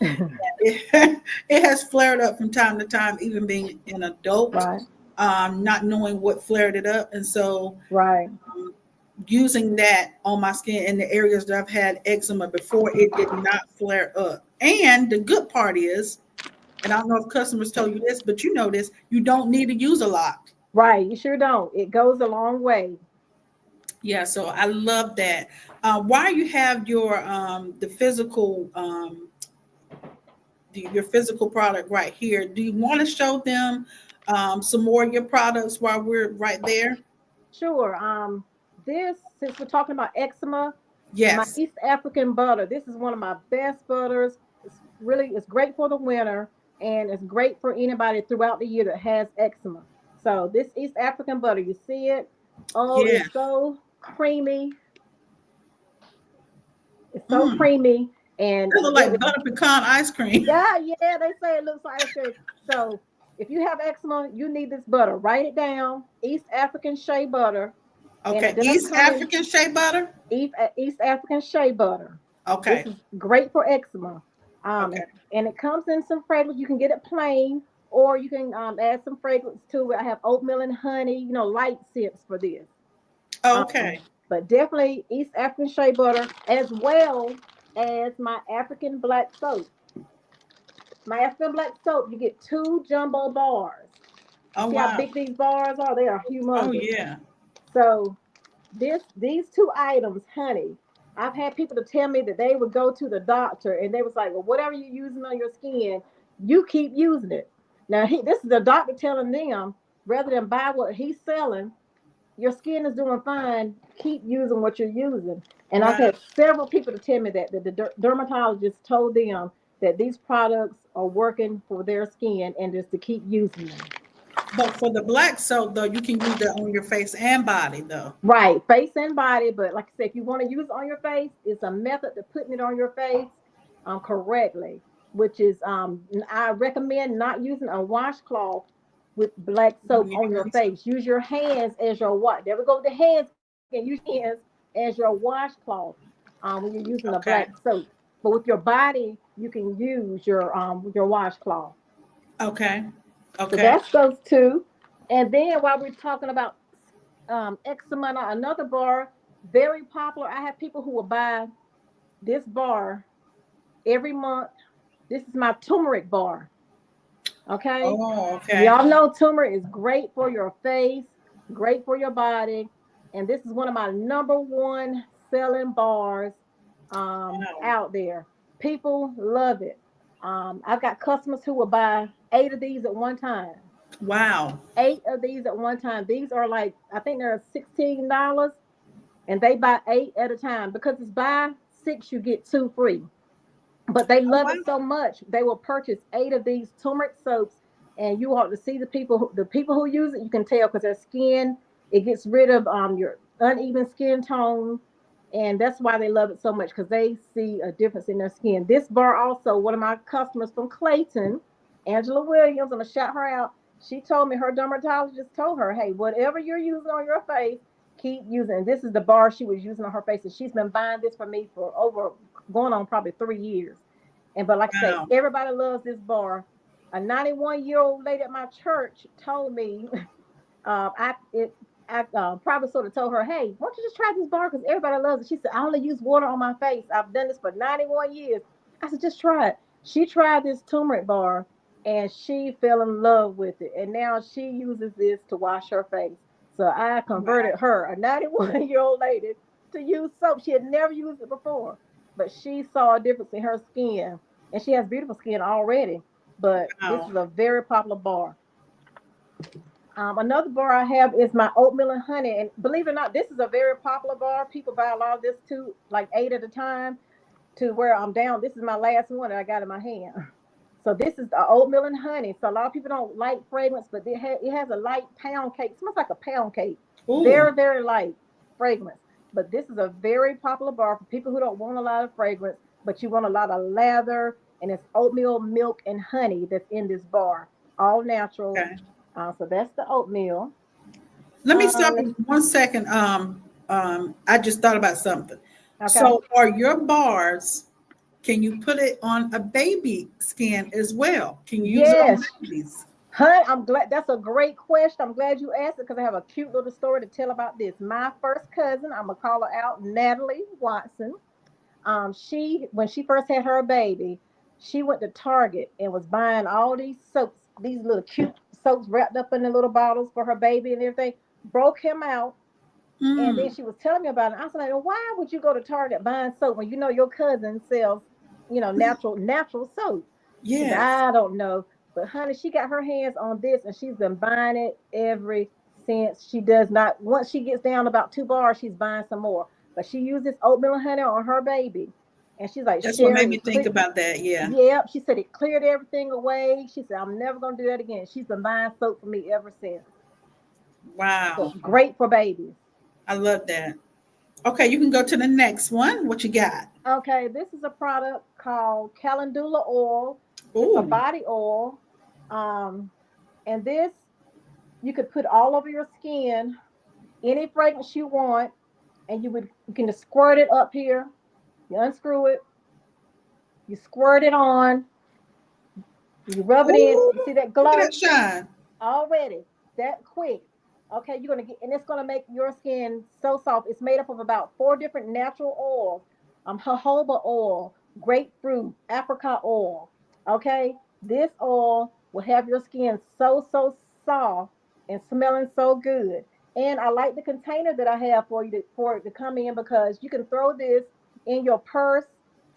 S1: It, it has flared up from time to time, even being an adult,
S2: Right,
S1: not knowing what flared it up. And so
S2: right.
S1: um, using that on my skin in the areas that I've had eczema before, it did not flare up. And the good part is, and I don't know if customers tell you this, but you know this, you don't need to use a lot.
S2: Right, you sure don't. It goes a long way.
S1: Yeah, so I love that. Why you have your the physical your physical product right here? Do you want to show them some more of your products while we're right there?
S2: Sure. This since we're talking about eczema, my
S1: Yes.
S2: East African butter. This is one of my best butters. It's great for the winter and it's great for anybody throughout the year that has eczema. So this East African butter, you see it? Oh,
S1: Yeah.
S2: it's so creamy. It's so
S1: Mm.
S2: creamy and
S1: It look like butter pecan ice cream.
S2: yeah, yeah, they say it looks like ice cream. So if you have eczema, you need this butter. Write it down. East African shea butter, and it
S1: Okay.
S2: does
S1: East
S2: come in
S1: African shea butter.
S2: East African shea butter. This
S1: Okay.
S2: is great for eczema.
S1: Okay.
S2: And it comes in some fragrance. You can get it plain, or you can add some fragrance to it. I have oatmeal and honey, light scents for this. Um,
S1: Okay.
S2: but definitely East African shea butter, as well as my African black soap. My African black soap, you get two jumbo bars. You
S1: Oh
S2: see how
S1: wow.
S2: big these bars are? They are
S1: Oh
S2: humongous.
S1: yeah.
S2: So these two items, honey, I've had people to tell me that they would go to the doctor and they was like, well, whatever you're using on your skin, you keep using it. Now this is the doctor telling them rather than buy what he's selling, your skin is doing fine. Keep using what you're using. And I've
S1: Wow.
S2: had several people to tell me that the dermatologist told them that these products are working for their skin and just to keep using them.
S1: But for the black soap, though, you can use that on your face and body, though.
S2: Right, face and body. But like I said, if you want to use it on your face, it's a method to putting it on your face correctly, which is I recommend not using a washcloth with black soap on your
S1: Yes.
S2: face. Use your hands as your wash. There we go with the hands. You can use your hands as your washcloth when you're using the
S1: Okay.
S2: black soap. But with your body, you can use your washcloth.
S1: Okay.
S2: So
S1: Okay.
S2: that's those two. And then while we're talking about eczema, another bar, very popular. I have people who will buy this bar every month. This is my turmeric bar. Okay.
S1: Oh, okay.
S2: Y'all know turmeric is great for your face, great for your body. And this is one of my number one selling bars
S1: Wow.
S2: out there. People love it. I've got customers who will buy 8 of these at one time.
S1: Wow.
S2: 8 of these at one time. These are like, I think they're $16, and they buy 8 at a time because it's buy six, you get two free. But they
S1: Oh,
S2: love it
S1: wow.
S2: so much, they will purchase 8 of these turmeric soaps, and you ought to see the people who use it. You can tell because their skin, it gets rid of your uneven skin tone, and that's why they love it so much because they see a difference in their skin. This bar also, one of my customers from Clayton, Angela Williams, I'm gonna shout her out. She told me her dermatologist told her, hey, whatever you're using on your face, keep using. This is the bar she was using on her face, and she's been buying this for me for over going on probably 3 years. And but like I say,
S1: Wow.
S2: everybody loves this bar. A 91-year-old lady at my church told me, I it I probably sort of told her, hey, why don't you just try this bar because everybody loves it. She said, I only use water on my face. I've done this for 91 years. I said, just try it. She tried this turmeric bar and she fell in love with it. And now she uses this to wash her face. So I
S1: Wow.
S2: converted her, a 91-year-old lady, to use soap. She had never used it before, but she saw a difference in her skin. And she has beautiful skin already. But this
S1: Wow.
S2: is a very popular bar. Another bar I have is my oatmeal and honey. And believe it or not, this is a very popular bar. People buy a lot of this too, like 8 at a time, to where I'm down. This is my last one that I got in my hand. So this is the oatmeal and honey. So a lot of people don't like fragrance, but it has a light pound cake. It smells like a pound cake.
S1: Ooh.
S2: Very, very light fragrance. But this is a very popular bar for people who don't want a lot of fragrance, but you want a lot of lather. And it's oatmeal, milk, and honey that's in this bar. All natural.
S1: Okay.
S2: So that's the oatmeal.
S1: Let me stop
S2: Let's,
S1: you 1 second. I just thought about something.
S2: okay.
S1: So, are your bars? Can you put it on a baby skin as well? Can you use it on
S2: Yes.
S1: babies?
S2: Hun, I'm glad. That's a great question. I'm glad you asked it because I have a cute little story to tell about this. My first cousin, I'm gonna call her out, Natalie Watson. She when she first had her baby, she went to Target and was buying all these soaps, these little cute soaps wrapped up in the little bottles for her baby and everything. Broke him out, and then
S1: Mm,
S2: she was telling me about it. I was like, well, why would you go to Target buying soap when you know your cousin sells, natural soap? She said,
S1: yes.
S2: I don't know. But honey, she got her hands on this and she's been buying it ever since. She does not, once she gets down about 2 bars, she's buying some more. But she uses oatmeal and honey on her baby. And she's like,
S1: That's what made
S2: Sherri,
S1: me
S2: it
S1: think
S2: clear.
S1: about that. Yeah.
S2: Yep. She said it cleared everything away. She said, I'm never gonna do that again. She's been buying soap for me ever since. So
S1: Wow.
S2: great for babies.
S1: I love that. Okay, you can go to the next one. What you got?
S2: Okay, this is a product called Calendula oil. It's a
S1: Oh,
S2: body oil. Um, and this you could put all over your skin, any fragrance you want, and you can just squirt it up here. You unscrew it, you squirt it on, you rub it in.
S1: ooh,
S2: You see that
S1: look at
S2: glow
S1: that shine.
S2: already? That quick. Okay, you're gonna get, and it's gonna make your skin so soft. It's made up of about 4 different natural oils. Jojoba oil, grapefruit, apricot oil. Okay, this oil will have your skin so soft and smelling so good. And I like the container that I have for it to come in because you can throw this in your purse,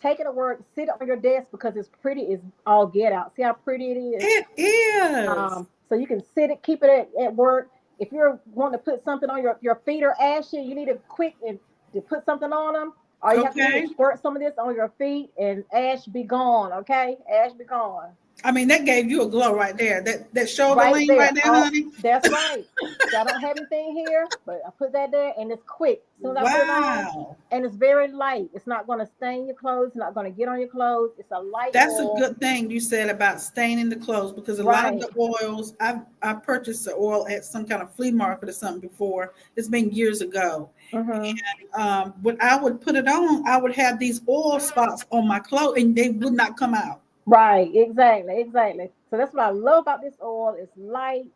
S2: take it to work, sit on your desk because it's pretty. It's all get out. See how pretty it is.
S1: It is.
S2: So you can sit it, keep it at work. If you're wanting to put something on your feet are ashy, you need to quick and to put something on them. All you have to do
S1: Okay.
S2: is squirt some of this on your feet and ash be gone. Okay, ash be gone.
S1: I mean, that gave you a glow right there. That shoulder
S2: Right
S1: lean right
S2: there.
S1: there,
S2: Oh,
S1: honey.
S2: that's right. So I don't have anything here, but I put that there and it's quick. As soon as I put it on,
S1: Wow.
S2: and it's very light. It's not going to stain your clothes. It's not going to get on your clothes. It's a light
S1: That's a
S2: oil.
S1: good thing you said about staining the clothes because a lot of
S2: Right.
S1: the oils I purchased the oil at some kind of flea market or something before. It's been years ago.
S2: Mm-hmm.
S1: When I would put it on, I would have these oil spots on my clothes and they would not come out.
S2: Right. Exactly. Exactly. So that's what I love about this oil. It's light.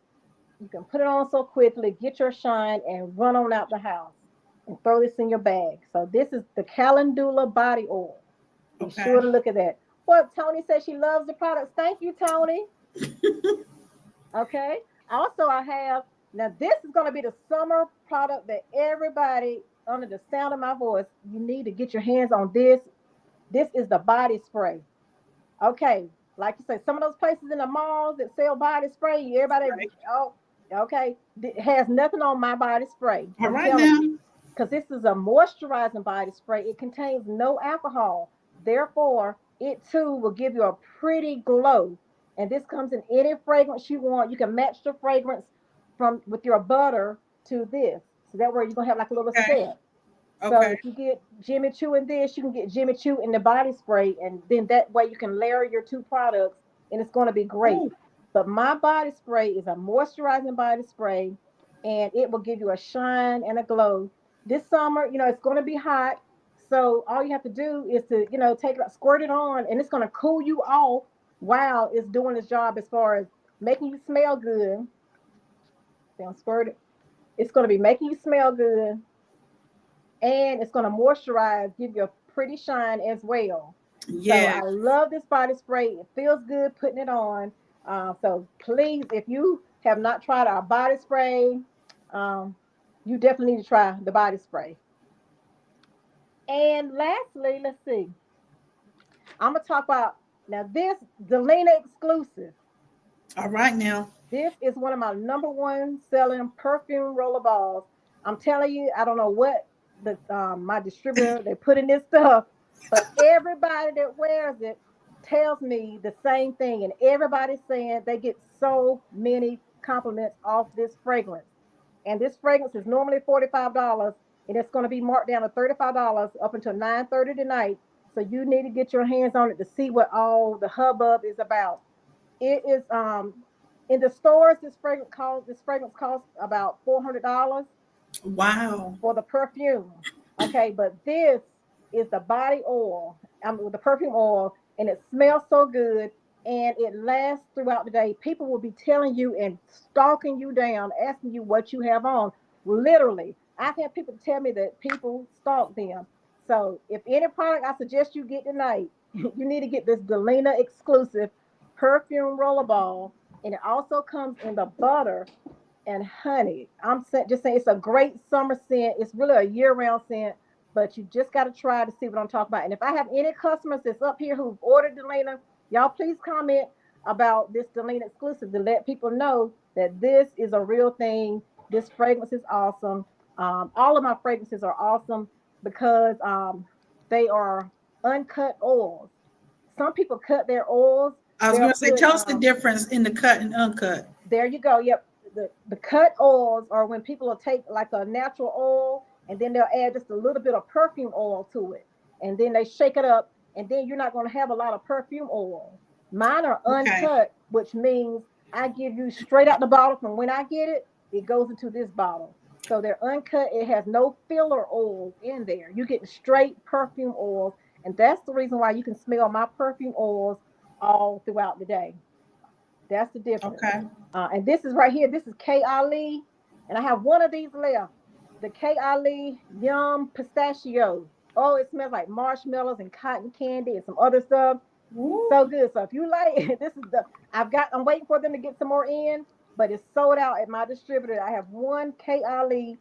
S2: You can put it on so quickly, get your shine, and run on out the house and throw this in your bag. So this is the Calendula body oil. Be
S1: Okay.
S2: sure to look at that. Well, Tony says she loves the products. Thank you, Tony. Okay. Also, I have now. This is going to be the summer product that everybody under the sound of my voice, you need to get your hands on this. This is the body spray. Okay, like you say, some of those places in the malls that sell body spray, everybody,
S1: Right.
S2: oh, okay, it has nothing on my body spray.
S1: All
S2: I'm
S1: right
S2: telling
S1: now.
S2: you, because this is a moisturizing body spray. It contains no alcohol. Therefore, it too will give you a pretty glow. And this comes in any fragrance you want. You can match the fragrance from with your butter to this. So that way you're gonna have like a little
S1: Okay.
S2: set. So
S1: Okay.
S2: if you get Jimmy Choo in this, you can get Jimmy Choo in the body spray, and then that way you can layer your two products, and it's going to be great.
S1: Oh,
S2: But my body spray is a moisturizing body spray, and it will give you a shine and a glow. This summer, it's going to be hot, so all you have to do is to, take it, squirt it on, and it's going to cool you off while it's doing its job as far as making you smell good. Then squirt it. It's going to be making you smell good and it's going to moisturize, give you a pretty shine as well. So
S1: yeah.
S2: I love this body spray. It feels good putting it on. So please, if you have not tried our body spray, um, you definitely need to try the body spray. And lastly, let's see. I'm gonna talk about now this Delina exclusive.
S1: All right now.
S2: This is one of my number one selling perfume roller balls. I'm telling you, I don't know what the my distributor they put in this stuff, but everybody that wears it tells me the same thing, and everybody's saying they get so many compliments off this fragrance. And this fragrance is normally $45, and it's going to be marked down to $35 up until 9:30 tonight. So you need to get your hands on it to see what all the hubbub is about. It is in the stores. This fragrance costs about $400
S1: Wow.
S2: for the perfume. Okay, but this is the body oil. With the perfume oil, and it smells so good, and it lasts throughout the day. People will be telling you and stalking you down, asking you what you have on. Literally, I've had people tell me that people stalk them. So, if any product I suggest you get tonight, you need to get this Delina exclusive perfume rollerball, and it also comes in the butter and honey. Just saying it's a great summer scent. It's really a year-round scent, but you just got to try to see what I'm talking about. And if I have any customers that's up here who've ordered Delina, y'all please comment about this Delina exclusive to let people know that this is a real thing. This fragrance is awesome. All of my fragrances are awesome because they are uncut oils. Some people cut their oils.
S1: I was
S2: They'll
S1: going to say,
S2: put
S1: tell us the difference in the cut and uncut.
S2: there you go. Yep. The cut oils are when people will take like a natural oil and then they'll add just a little bit of perfume oil to it. And then they shake it up, and then you're not going to have a lot of perfume oil. Mine are
S1: Okay.
S2: uncut, which means I give you straight out the bottle from when I get it, it goes into this bottle. So they're uncut. It has no filler oils in there. You get straight perfume oils. And that's the reason why you can smell my perfume oils all throughout the day. That's the difference.
S1: Okay.
S2: And this is right here. This is K Ali, and I have one of these left. The K Ali Yum Pistachio. Oh, it smells like marshmallows and cotton candy and some other stuff.
S1: Woo.
S2: So good. So if you like, this is the I'm waiting for them to get some more in, but it's sold out at my distributor. I have one K Ali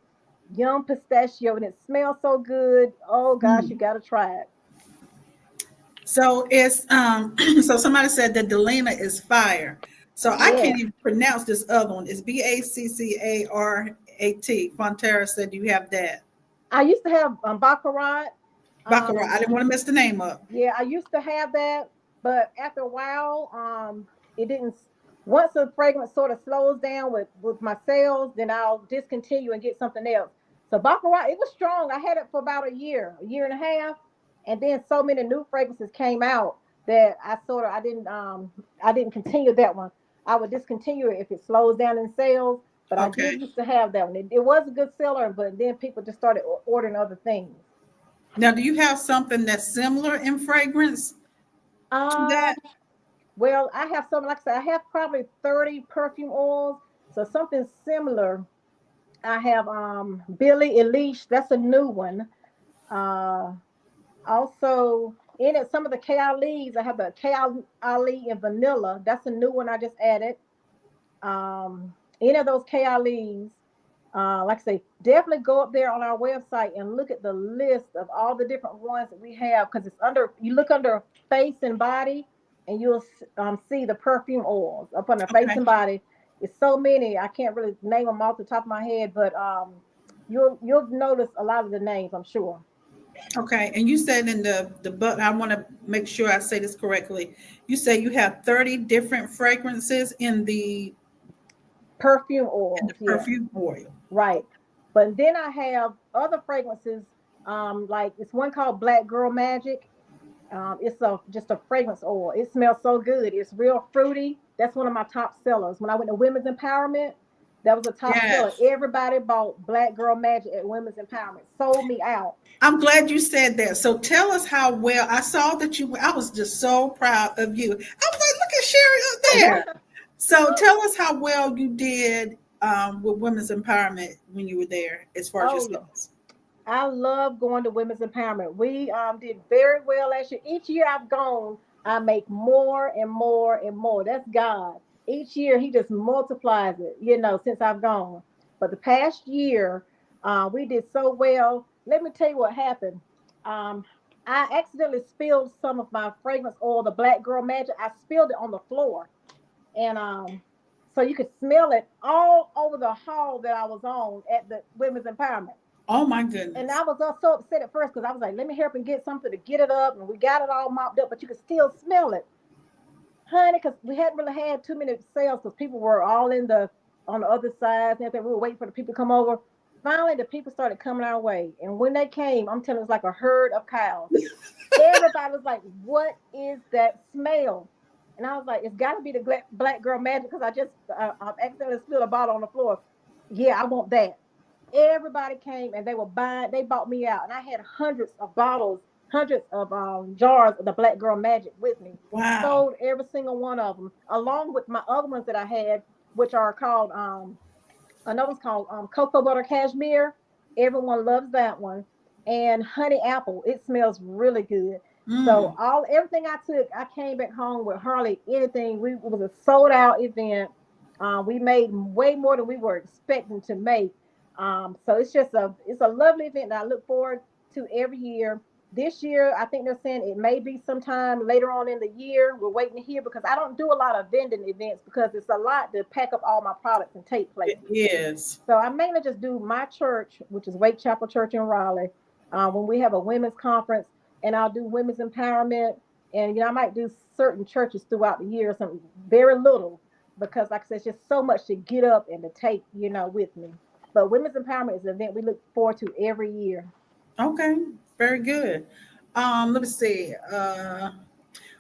S2: Yum Pistachio, and it smells so good. Oh gosh, you
S1: Mm.
S2: gotta try it.
S1: So it's so somebody said that Delina is fire. So I
S2: Yes.
S1: can't even pronounce this other one. It's Baccarat. Fonterra said you have that.
S2: I used to have Baccarat.
S1: Baccarat.
S2: Um,
S1: I didn't want to mess the name up.
S2: yeah, I used to have that, but after a while, it didn't. Once the fragrance sort of slows down with my sales, then I'll discontinue and get something else. So Baccarat, it was strong. I had it for about a year and a half, and then so many new fragrances came out that I didn't continue that one. I would discontinue it if it slows down in sales. But I
S1: Okay.
S2: did used to have that one. It was a good seller, but then people just started ordering other things.
S1: Now, do you have something that's similar in fragrance to
S2: Um,
S1: that?
S2: Well, I have something like I said, I have probably 30 perfume oils. So something similar. I have Billy Eilish, that's a new one. Uh Also in it, some of the KLEs, I have the KLE in vanilla. That's a new one I just added. Any of those KLEs, like I say, definitely go up there on our website and look at the list of all the different ones that we have because it's under. You look under face and body, and you'll see the perfume oils up under face
S1: Okay.
S2: and body. It's so many I can't really name them off the top of my head, but you'll notice a lot of the names, I'm sure.
S1: Okay. And you said in but I want to make sure I say this correctly. You say you have 30 different fragrances
S2: Perfume
S1: in the
S2: oils, yeah.
S1: perfume oil.
S2: Right. But then I have other fragrances, like it's one called Black Girl Magic. It's just a fragrance oil. It smells so good. It's real fruity. That's one of my top sellers. When I went to Women's Empowerment, that was a top seller.
S1: Yes.
S2: Everybody bought Black Girl Magic at Women's Empowerment. Sold me out.
S1: I'm glad you said that. So tell us how well I saw that I was just so proud of you. I was like, look at Sherri up there. So tell us how well you did with women's empowerment when you were there, as far as your
S2: Oh yeah.
S1: sales.
S2: I love going to Women's Empowerment. We did very well last year. Each year I've gone, I make more and more and more. That's God. Each year He just multiplies it, since I've gone. But the past year, we did so well. Let me tell you what happened. Um, I accidentally spilled some of my fragrance oil, the Black Girl Magic. I spilled it on the floor. And so you could smell it all over the hall that I was on at the Women's Empowerment.
S1: Oh my
S2: And
S1: goodness.
S2: I was so upset at first because I was like, let me help and get something to get it up. And we got it all mopped up, but you could still smell it, honey, because we hadn't really had too many sales because people were all on the other side and everything. We were waiting for the people to come over. Finally, the people started coming our way. And when they came, I'm telling you, it's like a herd of cows. Everybody was like, what is that smell? And I was like, it's got to be the Black Girl Magic because I accidentally spilled a bottle on the floor. Yeah, I want that. Everybody came and they bought me out. And I had hundreds of bottles, hundreds of jars of the Black Girl Magic with me.
S1: Wow.
S2: Sold every single one of them, along with my other ones that I had, which are called, another one's called Cocoa Butter Cashmere. Everyone loves that one. And Honey Apple, it smells really good. So
S1: Mm.
S2: everything I took, I came back home with hardly anything. It was a sold out event. We made way more than we were expecting to make. So it's a lovely event that I look forward to every year. This year, I think they're saying it may be sometime later on in the year. We're waiting to hear because I don't do a lot of vending events because it's a lot to pack up all my products and take
S1: It
S2: places.
S1: is.
S2: So I mainly just do my church, which is Wake Chapel Church in Raleigh, when we have a women's conference, and I'll do women's empowerment, and I might do certain churches throughout the year, something very little, because like I said, it's just so much to get up and to take, with me. But women's empowerment is an event we look forward to every year.
S1: Okay. Very good. Let me see.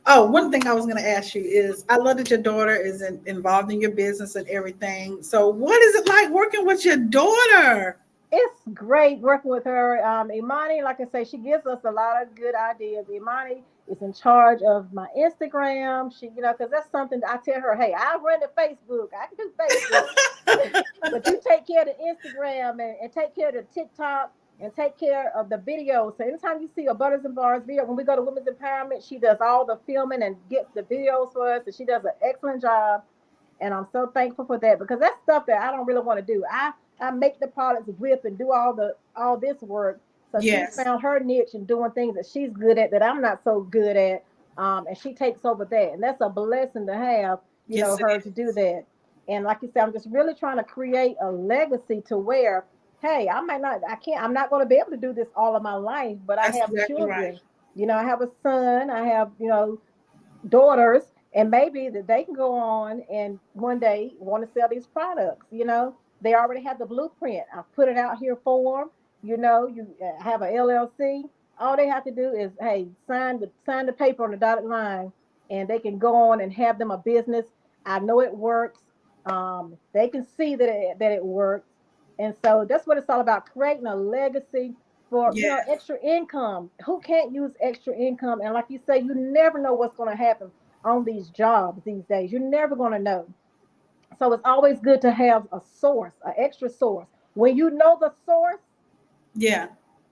S1: Oh, one thing I was going to ask you is I love that your daughter is involved in your business and everything. So, what is it like working with your daughter?
S2: It's great working with her. Imani, like I say, she gives us a lot of good ideas. Imani is in charge of my Instagram. Because that's something that I tell her, hey, I run the Facebook. I can do Facebook. But you take care of the Instagram and take care of the TikTok and take care of the videos. So anytime you see a Butters and Bars video, when we go to Women's Empowerment, she does all the filming and gets the videos for us. And she does an excellent job. And I'm so thankful for that because that's stuff that I don't really want to do. I make the products, whip, and do all this work. So she's
S1: Yes.
S2: found her niche and doing things that she's good at that I'm not so good at. and she takes over that, and that's a blessing to have,
S1: Yes, it
S2: her to do
S1: is.
S2: that. And like you said, I'm just really trying to create a legacy to where, hey, I'm not going to be able to do this all of my life, but I
S1: That's
S2: have
S1: exactly right.
S2: children. I have a son, I have, daughters, and maybe that they can go on and one day want to sell these products. They already have the blueprint. I put it out here for them. You have a LLC. All they have to do is, hey, sign the paper on the dotted line, and they can go on and have them a business. I know it works. They can see that it works, and so that's what it's all about: creating a legacy for
S1: Yes.
S2: extra income. Who can't use extra income? And like you say, you never know what's going to happen on these jobs these days. You're never going to know. So it's always good to have a source, an extra source. When you know the source,
S1: Yeah.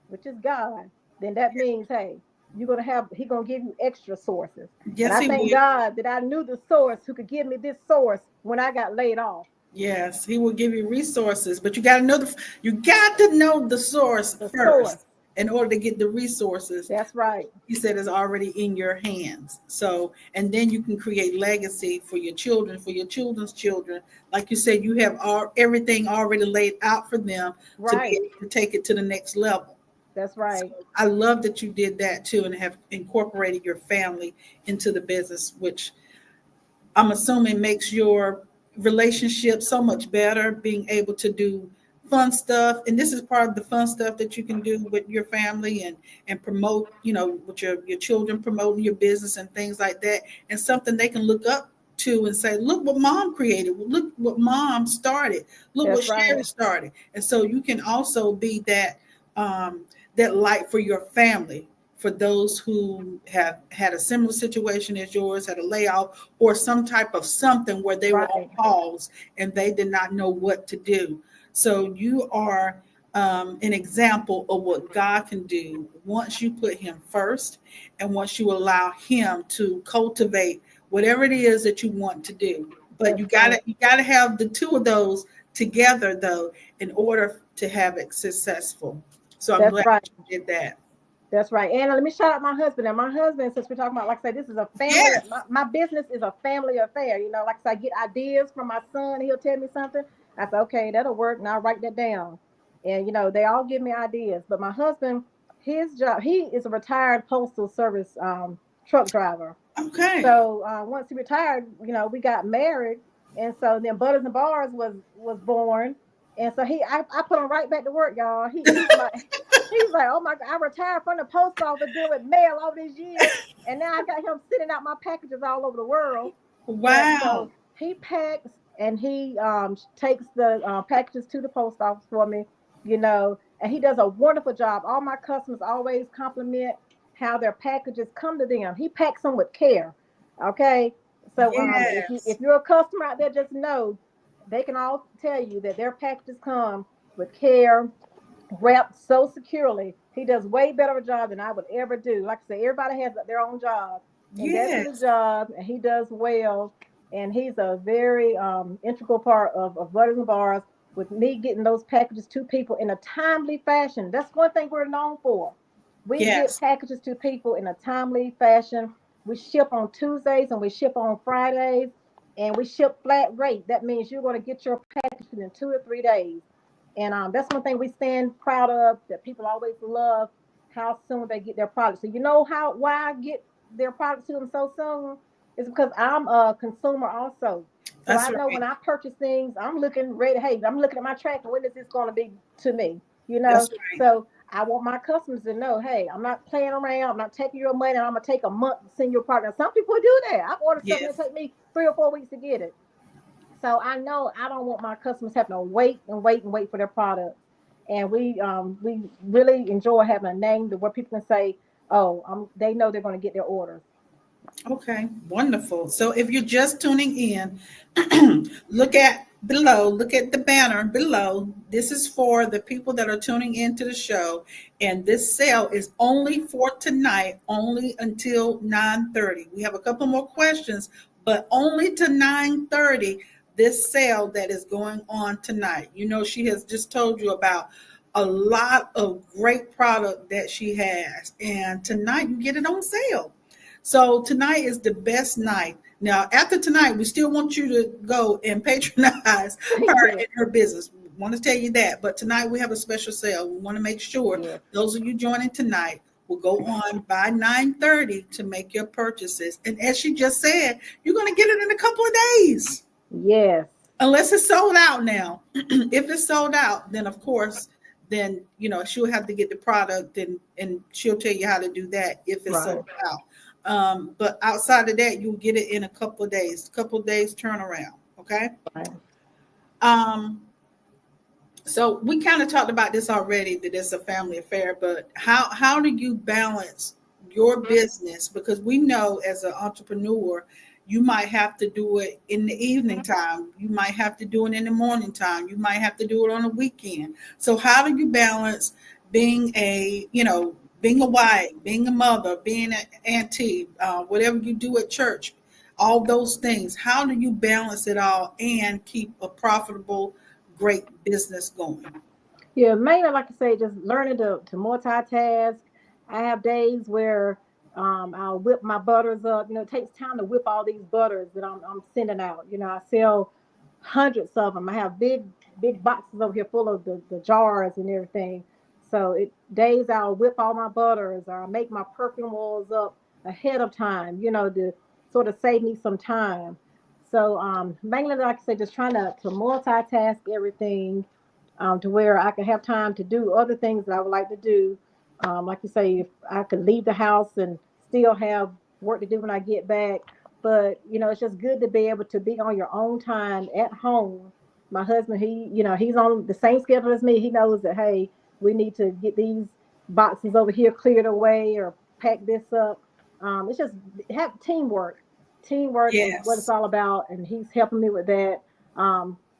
S2: which is God, then that means, hey, He's gonna give you extra sources. And
S1: Yes,
S2: I
S1: he
S2: thank
S1: will.
S2: God that I knew the source who could give me this source when I got laid off.
S1: Yes, he will give you resources, but you got to know the source
S2: The
S1: first
S2: source.
S1: in order to get the resources.
S2: That's right.
S1: He said is already in your hands. So, and then you can create legacy for your children, for your children's children. Like you said, you have everything already laid out for them to be
S2: Right.
S1: able to take it to the next level.
S2: That's
S1: So
S2: right.
S1: I love that you did that too and have incorporated your family into the business, which I'm assuming makes your relationship so much better, being able to do fun stuff. And this is part of the fun stuff that you can do with your family and promote, with your children promoting your business and things like that. And something they can look up to and say, look what mom created, look what mom started, look what
S2: That's right.
S1: Sherri started. And so you can also be that light for your family, for those who have had a similar situation as yours, had a layoff or some type of something where they were on
S2: Right.
S1: pause and they did not know what to do. So you are an example of what God can do once you put Him first and once you allow Him to cultivate whatever it is that you want to do. But
S2: That's
S1: you
S2: right.
S1: gotta have the two of those together though in order to have it successful. So I'm
S2: That's
S1: glad
S2: right.
S1: that you did that.
S2: That's right. And let me shout out my husband. And my husband, since we're talking about, like I said, this is a family.
S1: Yes.
S2: My business is a family affair. Like I said, I get ideas from my son. He'll tell me something. I say, okay, that'll work. And I'll write that down. And, they all give me ideas. But my husband, his job, he is a retired postal service truck driver.
S1: Okay.
S2: So once he retired, we got married, and so then Butters and Bars was born, and so I put him right back to work, y'all. He's like, oh my God, I retired from the post office dealing with mail all these years, and now I got him sending out my packages all over the world. But
S1: Wow.
S2: so he packs and he takes the packages to the post office for me, and he does a wonderful job. All my customers always compliment how their packages come to them. He packs them with care. Okay. So if you
S1: Yes.
S2: if you're a customer out there, just know they can all tell you that their packages come with care, wrapped so securely. He does way better a job than I would ever do. Like I say, everybody has their own job, and that's his
S1: Yes.
S2: job, and he does well. And he's a very integral part of Butters and Bars with me getting those packages to people in a timely fashion. That's one thing we're known for. We get
S1: Yes.
S2: packages to people in a timely fashion. We ship on Tuesdays and we ship on Fridays, and we ship flat rate. That means you're going to get your package in 2 or 3 days. And that's one thing we stand proud of, that people always love how soon they get their products. So why I get their products to them so soon is because I'm a consumer also. So
S1: That's
S2: I know when
S1: right.
S2: I purchase things, I'm looking ready. Hey, I'm looking at my tracker. When is this going to be to me?
S1: That's right.
S2: So I want my customers to know, hey, I'm not playing around. I'm not taking your money. And I'm gonna take a month to send your product. Now, some people do that. I've ordered something that
S1: Yes.
S2: take me 3 or 4 weeks to get it. So I know I don't want my customers having to wait and wait and wait for their products. And we really enjoy having a name to where people can say, oh, they know they're going to get their orders.
S1: Okay, wonderful. So if you're just tuning in, look at the banner below. This is for the people that are tuning into the show. And this sale is only for tonight, only until 9:30. We have a couple more questions, but only to 9:30, this sale that is going on tonight. She has just told you about a lot of great product that she has. And tonight you get it on sale. So tonight is the best night. Now, after tonight, we still want you to go and patronize her
S2: Yes,
S1: and her business. Want to tell you that. But tonight we have a special sale. We want to make sure
S2: yes,
S1: those of you joining tonight will go on by 9:30 to make your purchases. And as she just said, you're going to get it in a couple of days.
S2: yes.
S1: Unless it's sold out now. If it's sold out, then of course, then she'll have to get the product and she'll tell you how to do that if it's
S2: Right,
S1: sold out. But outside of that, you'll get it in a couple of days turnaround. Okay.
S2: right.
S1: Um, so we kind of talked about this already, that it's a family affair, but how do you balance your business? Because we know as an entrepreneur, you might have to do it in the evening time, you might have to do it in the morning time, you might have to do it on a weekend. So how do you balance being being a wife, being a mother, being an auntie, whatever you do at church, all those things? How do you balance it all and keep a profitable, great business going?
S2: Yeah, mainly, like I say, just learning to multitask. I have days where I'll whip my butters up. It takes time to whip all these butters that I'm sending out. I sell hundreds of them. I have big boxes over here full of the jars and everything. So days I'll whip all my butters, or I'll make my perfume oils up ahead of time, to sort of save me some time. So mainly, like I say, just trying to multitask everything, to where I could have time to do other things that I would like to do. Like you say, if I could leave the house and still have work to do when I get back. But, it's just good to be able to be on your own time at home. My husband, he's on the same schedule as me. He knows that, hey, we need to get these boxes over here cleared away or pack this up. It's just have teamwork. Teamwork is what it's
S1: Yes.
S2: all about. And he's helping me with that.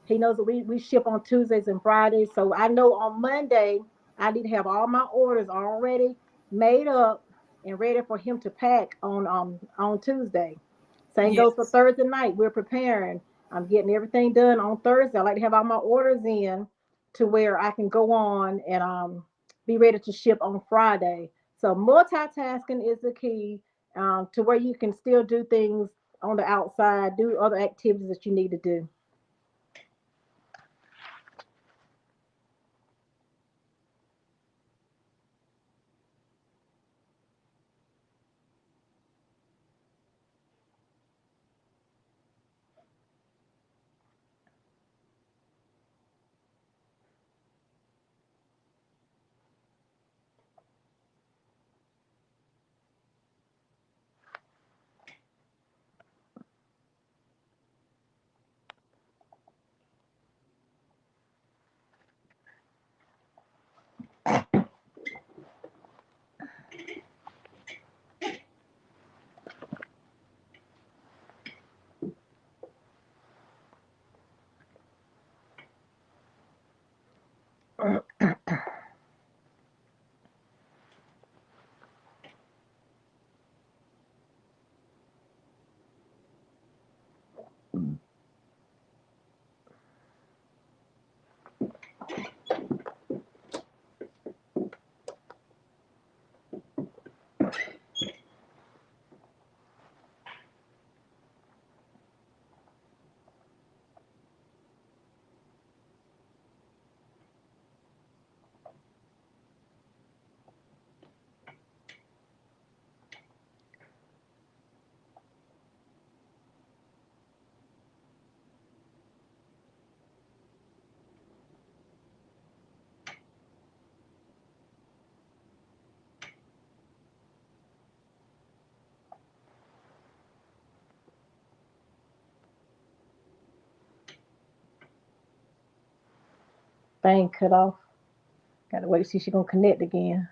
S2: He knows that we ship on Tuesdays and Fridays. So I know on Monday, I need to have all my orders already made up and ready for him to pack on Tuesday. Same goes for
S1: Yes.
S2: Thursday night. We're preparing. I'm getting everything done on Thursday. I like to have all my orders in to where I can go on and be ready to ship on Friday. So multitasking is the key, to where you can still do things on the outside, do other activities that you need to do. Thing cut off. Gotta wait to see if she's gonna connect again.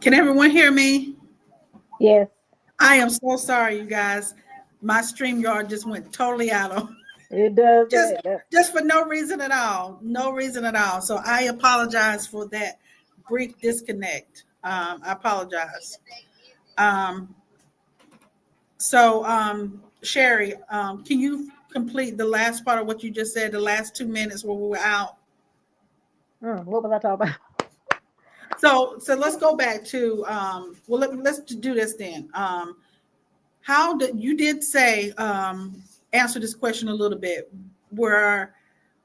S1: Can everyone hear me?
S2: Yes,
S1: I am so sorry, you guys. My StreamYard just went totally out on
S2: it does
S1: just
S2: that.
S1: just for no reason at all. No reason at all. So I apologize for that brief disconnect. I apologize. Um, Sherri, can you complete the last part of what you just said, the last 2 minutes where we were out?
S2: What was I talking about?
S1: So let's go back to let's do this then. How did you did say answer this question a little bit? Where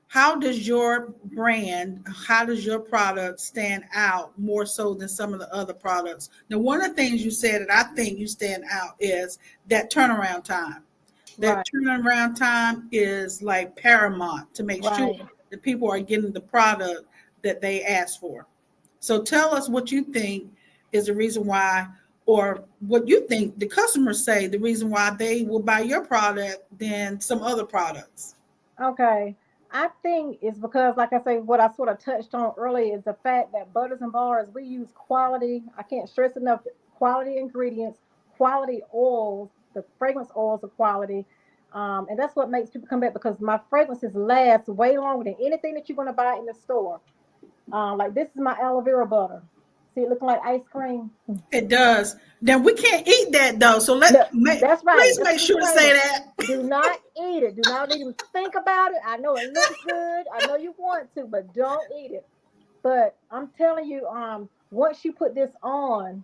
S1: how does your brand, how does your product stand out more so than some of the other products? Now, one of the things you said that I think you stand out is that turnaround time. That
S2: Right,
S1: turnaround time is like paramount to make sure
S2: right.
S1: that people are getting the product that they ask for. So tell us what you think is the reason why, or what you think the customers say the reason why they will buy your product than some other products.
S2: Okay. I think it's because, like I say, what I sort of touched on earlier is the fact that Butters and Bars, we use quality, I can't stress enough, quality ingredients, quality oils, the fragrance oils are quality. And that's what makes people come back because my fragrances last way longer than anything that you're going to buy in the store. Like this is my aloe vera butter. See it looking like ice cream?
S1: It does. Then we can't eat that though. So
S2: Look, that's right.
S1: please
S2: That's a
S1: make sure to say
S2: disclaimer.
S1: that.
S2: Do not eat it. Do not even think about it. I know it looks good. I know you want to, but don't eat it. But I'm telling you, once you put this on,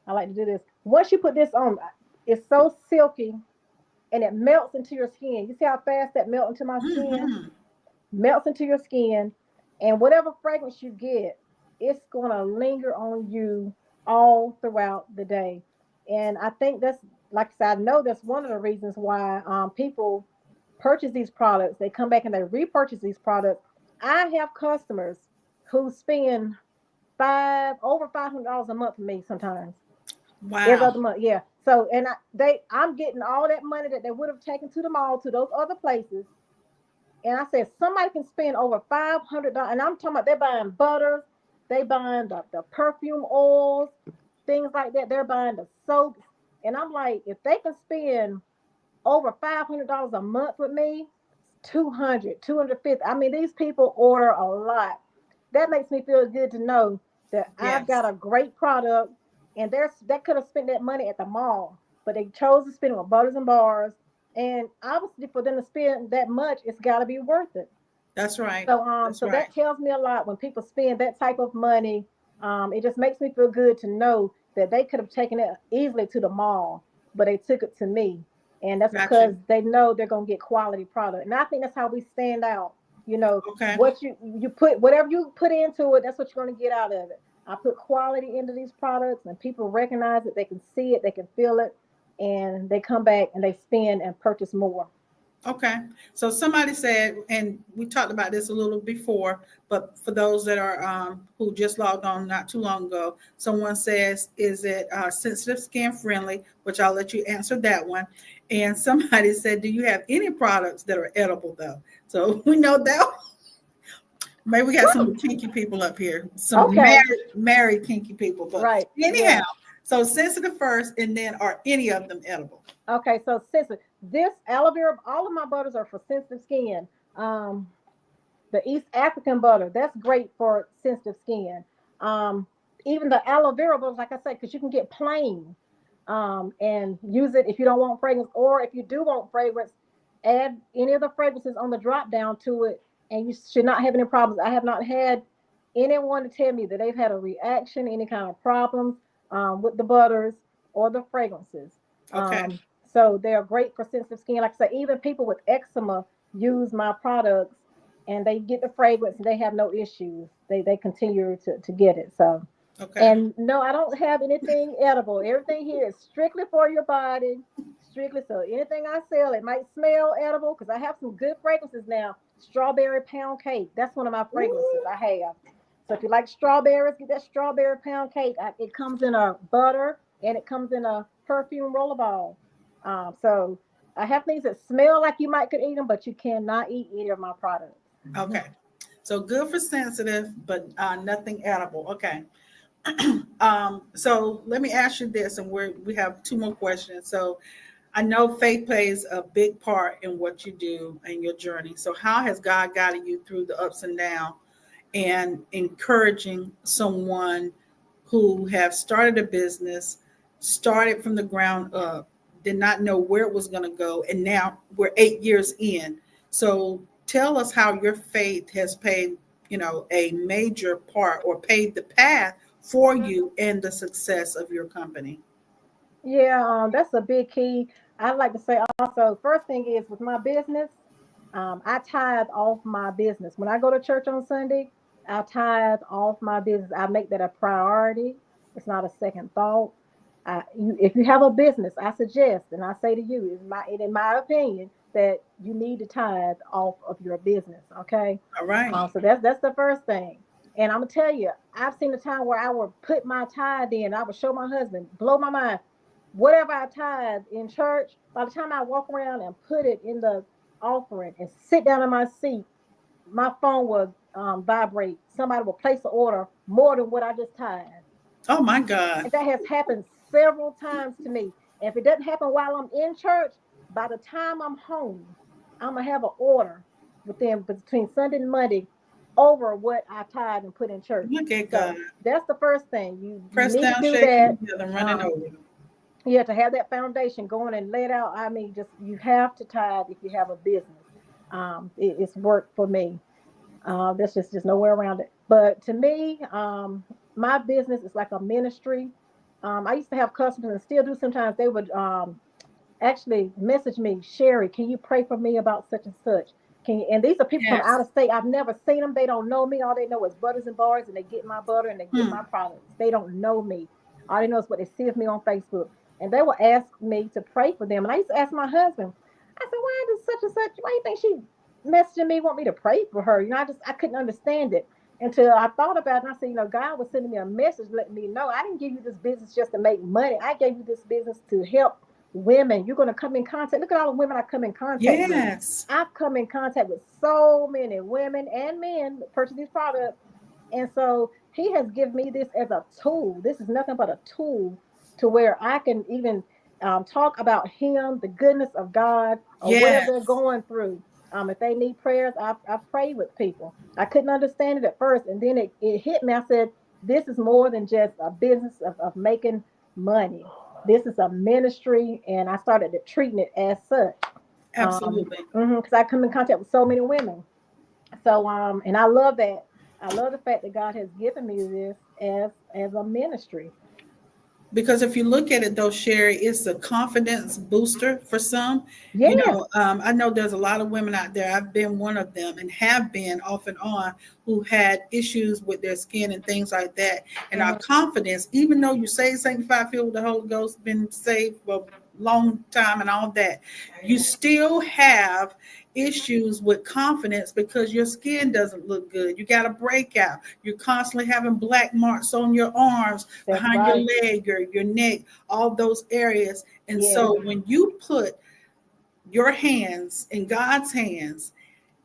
S2: I like to do this. Once you put this on, it's so silky and it melts into your skin. You see how fast that melts into my skin?
S1: Mm-hmm.
S2: Melts into your skin, and whatever fragrance you get, it's going to linger on you all throughout the day. And I think that's, like I said, I know that's one of the reasons why people purchase these products. They come back and they repurchase these products. I have customers who spend over $500 a month for me sometimes. Every
S1: Wow.
S2: other month, yeah. So, and I'm getting all that money that they would have taken to the mall to those other places, and I said, somebody can spend over $500. And I'm talking about they're buying butters, they buying the perfume oils, things like that. They're buying the soaps. And I'm like, if they can spend over $500 a month with me, 200, 250. I mean, these people order a lot. That makes me feel good to know that I've got
S1: Yes.
S2: a great product, and that could have spent that money at the mall, but they chose to spend it with Butters and Bars. And obviously, for them to spend that much, it's got to be worth it.
S1: That's right.
S2: So
S1: That's right.
S2: that tells me a lot when people spend that type of money. It just makes me feel good to know that they could have taken it easily to the mall, but they took it to me, and that's
S1: Got
S2: because
S1: you.
S2: they know they're gonna get quality product. And I think that's how we stand out. You know,
S1: Okay.
S2: what you put, whatever you put into it, that's what you're gonna get out of it. I put quality into these products, and people recognize it. They can see it, they can feel it, and they come back and they spend and purchase more.
S1: Okay. So somebody said, and we talked about this a little before, but for those that are who just logged on not too long ago, someone says, "Is it sensitive skin friendly?" Which I'll let you answer that one. And somebody said, "Do you have any products that are edible though?" So we know that. Maybe we got some kinky people up here, some
S2: Okay,
S1: married kinky people. But
S2: right,
S1: anyhow,
S2: yeah.
S1: so sensitive first, and then are any of them edible?
S2: Okay, so sensitive. This aloe vera, all of my butters are for sensitive skin. Um, the East African butter, that's great for sensitive skin. Um, Even the aloe vera butters, like I said, because you can get plain and use it if you don't want fragrance, or if you do want fragrance, add any of the fragrances on the drop down to it, and you should not have any problems. I have not had anyone to tell me that they've had a reaction, any kind of problems with the butters or the fragrances.
S1: Okay.
S2: So they are great for sensitive skin. Like I say, even people with eczema use my products and they get the fragrance and they have no issues. They continue to get it. So,
S1: Okay.
S2: and no, I don't have anything edible. Everything here is strictly for your body, strictly. So anything I sell, it might smell edible because I have some good fragrances now. Strawberry pound cake. That's one of my fragrances
S1: Ooh.
S2: I have. So if you like strawberries, get that strawberry pound cake. It comes in a butter and it comes in a perfume rollerball. So I have things that smell like you might could eat them, but you cannot eat any of my products.
S1: Okay. So good for sensitive, but nothing edible. Okay. So let me ask you this, and we have two more questions. So I know faith plays a big part in what you do and your journey. So how has God guided you through the ups and downs and encouraging someone who have started a business, started from the ground up, did not know where it was going to go, and now we're 8 years in. So tell us how your faith has played, a major part or paved the path for you and the success of your company.
S2: Yeah, that's a big key. I'd like to say also, first thing is with my business, I tithe off my business. When I go to church on Sunday, I tithe off my business. I make that a priority. It's not a second thought. If you have a business, I suggest, and I say to you, in my opinion, that you need to tithe off of your business. Okay,
S1: All right.
S2: so that's the first thing. And I'm gonna tell you, I've seen a time where I would put my tithe in. I would show my husband, blow my mind. Whatever I tithe in church, by the time I walk around and put it in the offering and sit down in my seat, my phone would vibrate. Somebody will place an order more than what I just tithed.
S1: Oh my God.
S2: And that has happened several times to me. And if it doesn't happen while I'm in church, by the time I'm home, I'm gonna have an order within between Sunday and Monday over what I tithe and put in church.
S1: Look at God.
S2: So that's the first thing. You
S1: Press
S2: need to
S1: down,
S2: do
S1: shaking
S2: that.
S1: together, running over.
S2: You have to have that foundation going and laid out. I mean, just you have to tithe if you have a business. It's worked for me. There's just nowhere around it. But to me, my business is like a ministry. I used to have customers and still do sometimes. They would actually message me, Sherri, can you pray for me about such and such? Can you? And these are people from out
S1: Yes.
S2: of state. I've never seen them. They don't know me. All they know is Butters and Bars, and they get my butter and they get
S1: Hmm.
S2: my products. They don't know me. All they know is what they see of me on Facebook. And they will ask me to pray for them. And I used to ask my husband, I said, why does such and such, why do you think she messaging me, want me to pray for her? I couldn't understand it until I thought about it. And I said, God was sending me a message letting me know I didn't give you this business just to make money. I gave you this business to help women. You're going to come in contact. Look at all the women I come in contact with.
S1: Yes.
S2: I've come in contact with so many women and men that purchase these products. And so he has given me this as a tool. This is nothing but a tool to where I can even talk about him, the goodness of God, or whatever they're
S1: Yes.
S2: going through. If they need prayers, I pray with people. I couldn't understand it at first. And then it hit me. I said, this is more than just a business of making money. This is a ministry. And I started treating it as such.
S1: Absolutely.
S2: Because I come in contact with so many women. So and I love that. I love the fact that God has given me this as a ministry.
S1: Because if you look at it though, Sherri, it's a confidence booster for some.
S2: Yes.
S1: I know there's a lot of women out there. I've been one of them and have been off and on who had issues with their skin and things like that. And our
S2: Mhm.
S1: confidence, even though you say sanctified, filled with the Holy Ghost, been saved for a long time and all that, you still have issues with confidence because your skin doesn't look good. You got a breakout. You're constantly having black marks on your arms,
S2: That's
S1: behind your
S2: right.
S1: leg, your neck, all those areas. And
S2: Yes.
S1: so when you put your hands in God's hands,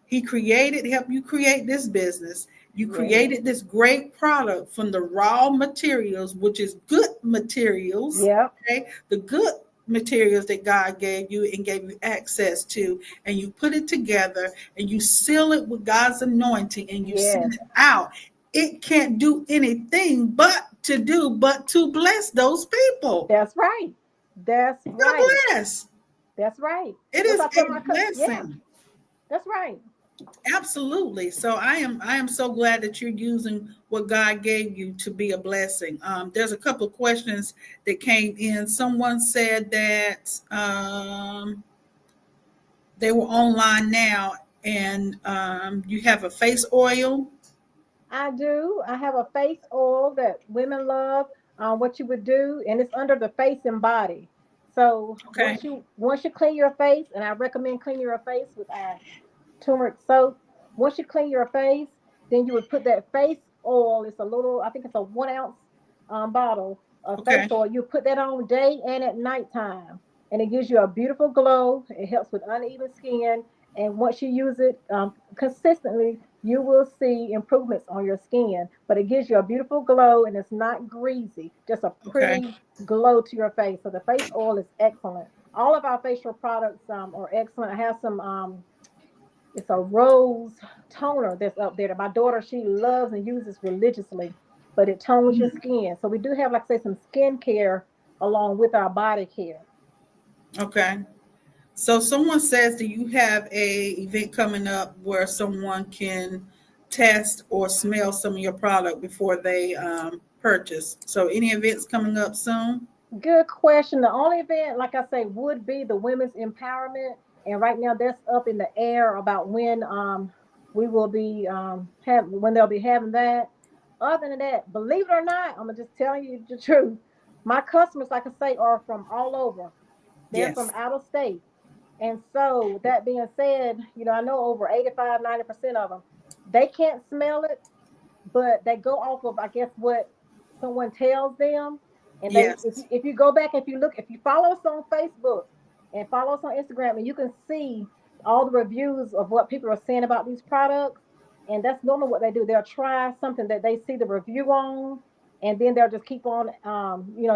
S1: He created, help you create this business. You
S2: Yes.
S1: created this great product from the raw materials, which is good materials,
S2: Yep.
S1: okay? The good materials that God gave you and gave you access to, and you put it together and you seal it with God's anointing and you
S2: Yes.
S1: send it out. It can't do anything but to bless those people.
S2: That's right. That's
S1: It's a
S2: right.
S1: bless.
S2: That's right.
S1: It
S2: That's
S1: is
S2: what I tell
S1: a
S2: my yeah,
S1: blessing.
S2: that's right.
S1: Absolutely. So I am so glad that you're using what God gave you to be a blessing. There's a couple of questions that came in. Someone said that they were online now, and you have a face oil.
S2: I do. I have a face oil that women love. What you would do, and it's under the face and body. So
S1: Okay.
S2: once you clean your face, and I recommend cleaning your face with turmeric soap. Once you clean your face, then you would put that face oil. It's a little, I think it's a 1 ounce bottle of face
S1: Okay.
S2: oil. You put that on day and at nighttime, and it gives you a beautiful glow. It helps with uneven skin, and once you use it consistently you will see improvements on your skin. But it gives you a beautiful glow and it's not greasy, just a
S1: Okay.
S2: pretty glow to your face. So the face oil is excellent. All of our facial products are excellent. I have some it's a rose toner that's up there that my daughter she loves and uses religiously, but it tones your
S1: Mhm.
S2: skin. So we do have, like I say, some skin care along with our body care.
S1: Okay. So someone says, do you have a event coming up where someone can test or smell some of your product before they purchase? So any events coming up soon?
S2: Good question. The only event, like I say, would be the women's empowerment, and right now that's up in the air about when we will be have when they'll be having that. Other than that, believe it or not, I'm gonna just tell you the truth. My customers, like I say, are from all over. They're from
S1: Yes.
S2: out of state. And so that being said, I know over 85, 90% of them, they can't smell it, but they go off of, I guess, what someone tells them. And
S1: Yes.
S2: if you go back, if you follow us on Facebook and follow us on Instagram, and you can see all the reviews of what people are saying about these products. And that's normally what they do. They'll try something that they see the review on, and then they'll just keep on,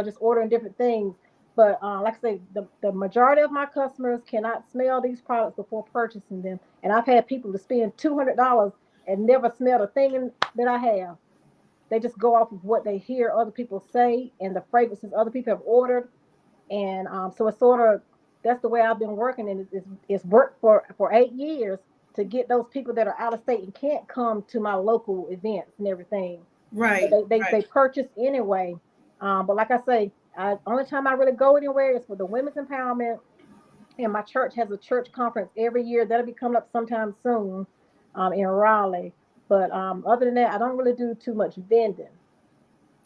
S2: just ordering different things. But like I say, the majority of my customers cannot smell these products before purchasing them. And I've had people to spend $200 and never smelled a thing that I have. They just go off of what they hear other people say and the fragrances other people have ordered. And so it's sort of that's the way I've been working, and it's worked for 8 years to get those people that are out of state and can't come to my local events and everything. But
S1: Right.
S2: they
S1: Right.
S2: purchase anyway. But like I say, only time I really go anywhere is for the women's empowerment, and my church has a church conference every year. That'll be coming up sometime soon in Raleigh. But other than that, I don't really do too much vending.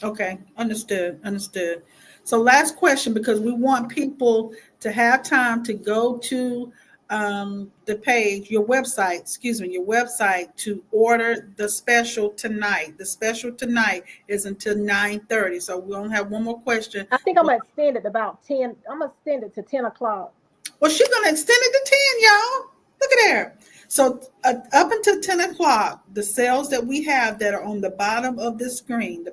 S1: Okay. Understood. Understood. So last question, because we want people to have time to go to the page, your website to order the special tonight. The special tonight is until 9:30. So we only have one more question.
S2: I think I'm gonna extend it about 10. I'm gonna extend it to 10 o'clock.
S1: Well, she's gonna extend it to 10, y'all. Look at there. So up until 10 o'clock, the cells that we have that are on the bottom of the screen,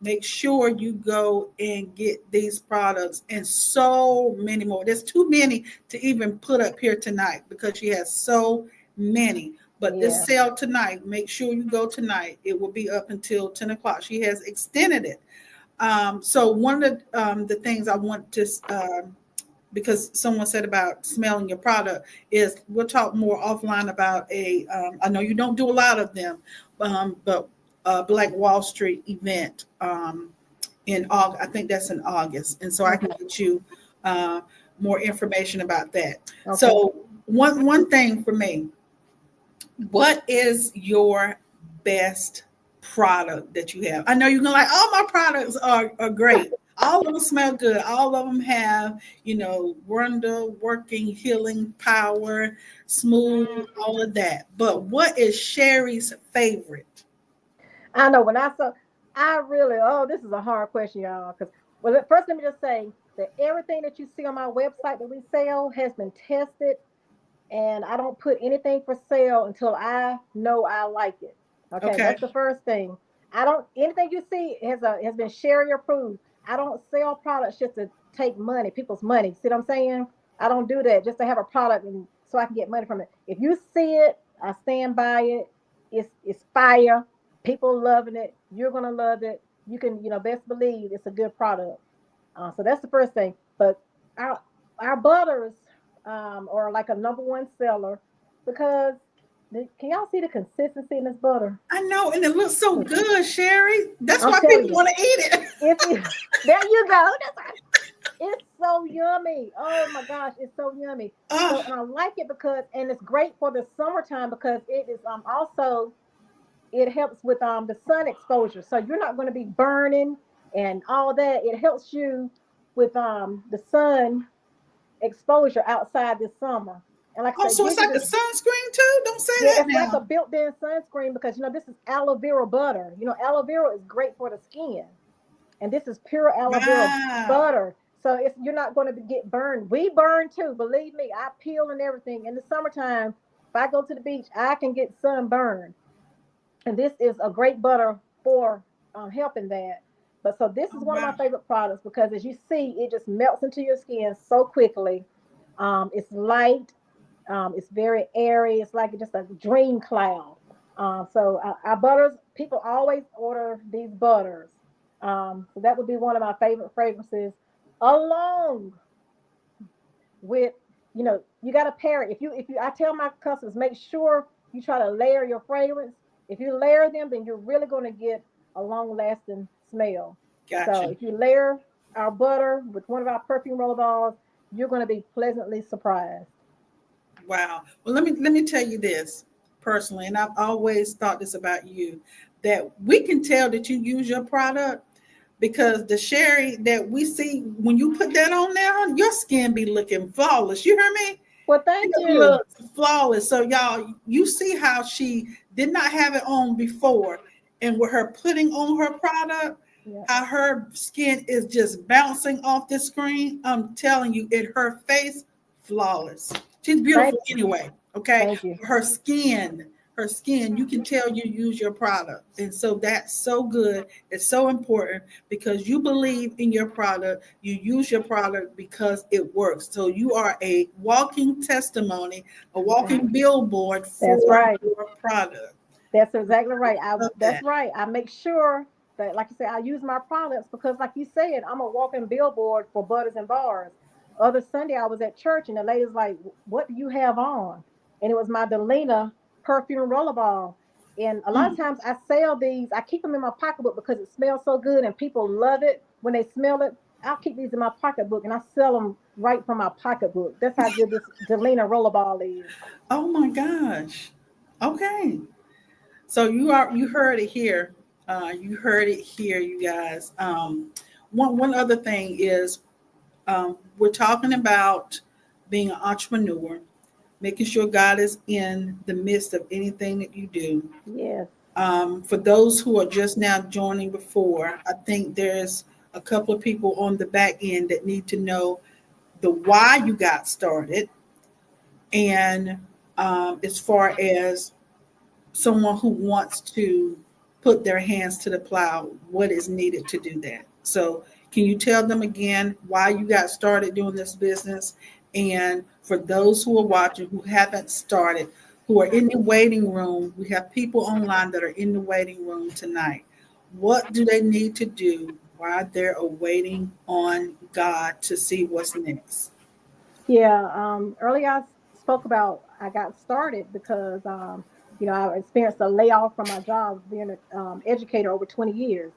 S1: make sure you go and get these products and so many more. There's too many to even put up here tonight because she has so many. But this
S2: Yeah.
S1: sale tonight, make sure you go tonight. It will be up until 10 o'clock. She has extended it. So one of the things I want to because someone said about smelling your product is we'll talk more offline about I know you don't do a lot of them, but Black Wall Street event in August. I think that's in August, and so I can
S2: Okay.
S1: get you uh, more information about that.
S2: Okay.
S1: So one thing for me, what is your best product that you have? I know you're gonna like all my products are great. All of them smell good. All of them have, wonder working, healing power, smooth, all of that. But what is Sherry's favorite?
S2: I know when I saw, I really, oh, this is a hard question, y'all. Because, well, first, let me just say that everything that you see on my website that we sell has been tested, and I don't put anything for sale until I know I like it. Okay,
S1: Okay.
S2: that's the first thing. I don't anything you see has been Sherry approved. I don't sell products just to take money, people's money. See what I'm saying? I don't do that just to have a product and so I can get money from it. If you see it, I stand by it. It's fire. People loving it. You're gonna love it. You can best believe it's a good product. So that's the first thing. But our our butters are like a number one seller because can y'all see the consistency in this butter?
S1: I know, and it looks so good, Sherry. That's
S2: I'm
S1: why
S2: telling
S1: people
S2: you,
S1: want to eat it.
S2: it's there you go. It's so yummy. Oh my gosh, it's so yummy. So
S1: Oh,
S2: and I like it because and it's great for the summertime because it is also it helps with the sun exposure. So you're not going to be burning and all that. It helps you with the sun exposure outside this summer. And like I
S1: oh,
S2: said, it
S1: so it's
S2: gives you
S1: like a
S2: this.
S1: sunscreen too. Don't say
S2: Yeah,
S1: that
S2: it's like a
S1: now.
S2: built-in sunscreen because this is aloe vera butter. Aloe vera is great for the skin, and this is pure aloe vera
S1: Wow.
S2: butter. So you're not going to get burned. We burn too, believe me. I peel and everything in the summertime. If I go to the beach, I can get sunburned. And this is a great butter for helping that. But so this
S1: Oh,
S2: is one of my
S1: wow.
S2: favorite products because as you see, it just melts into your skin so quickly. It's light, it's very airy. It's like just a dream cloud. So our butters, people always order these butters. So that would be one of my favorite fragrances, along with, you got to pair it. If you I tell my customers, make sure you try to layer your fragrance. If you layer them, then you're really going to get a long lasting smell. So
S1: Gotcha.
S2: if you layer our butter with one of our perfume rollerballs, you're going to be pleasantly surprised.
S1: Wow. Well, let me tell you this personally, and I've always thought this about you, that we can tell that you use your product because the Sherry that we see when you put that on now, your skin be looking flawless. You hear me?
S2: Well,
S1: It
S2: thank
S1: just
S2: you.
S1: looks flawless. So y'all, you see how she did not have it on before, and with her putting on her product,
S2: Yeah,
S1: how her skin is just bouncing off the screen. I'm telling you, in her face, flawless. She's
S2: thank
S1: beautiful
S2: you.
S1: anyway. Okay,
S2: Thank you.
S1: her skin, you can tell you use your product, and so that's so good. It's so important because you believe in your product, you use your product because it works. So you are a walking testimony, a walking billboard
S2: That's
S1: for
S2: right.
S1: your product.
S2: That's exactly right.
S1: Love
S2: That's
S1: that.
S2: right. I make sure that, like you said, I use my products because, like you said, I'm a walking billboard for Butters and Bars. Other Sunday, I was at church and the lady's like, "What do you have on?" And it was my Delina perfume rollerball. And a lot of
S1: Mm.
S2: times I sell these. I keep them in my pocketbook because it smells so good and people love it when they smell it. I'll keep these in my pocketbook and I sell them right from my pocketbook. That's how good this Delina rollerball is.
S1: Oh my gosh. Okay. So you heard it here. You heard it here, you guys. One other thing is we're talking about being an entrepreneur, making sure God is in the midst of anything that you do.
S2: Yes.
S1: For those who are just now joining before, I think there's a couple of people on the back end that need to know the why you got started, and as far as someone who wants to put their hands to the plow, what is needed to do that. So, can you tell them again why you got started doing this business? And for those who are watching who haven't started, who are in the waiting room, we have people online that are in the waiting room tonight. What do they need to do while they're awaiting on God to see what's next?
S2: Yeah, earlier I spoke about I got started because I experienced a layoff from my job being an educator over 20 years.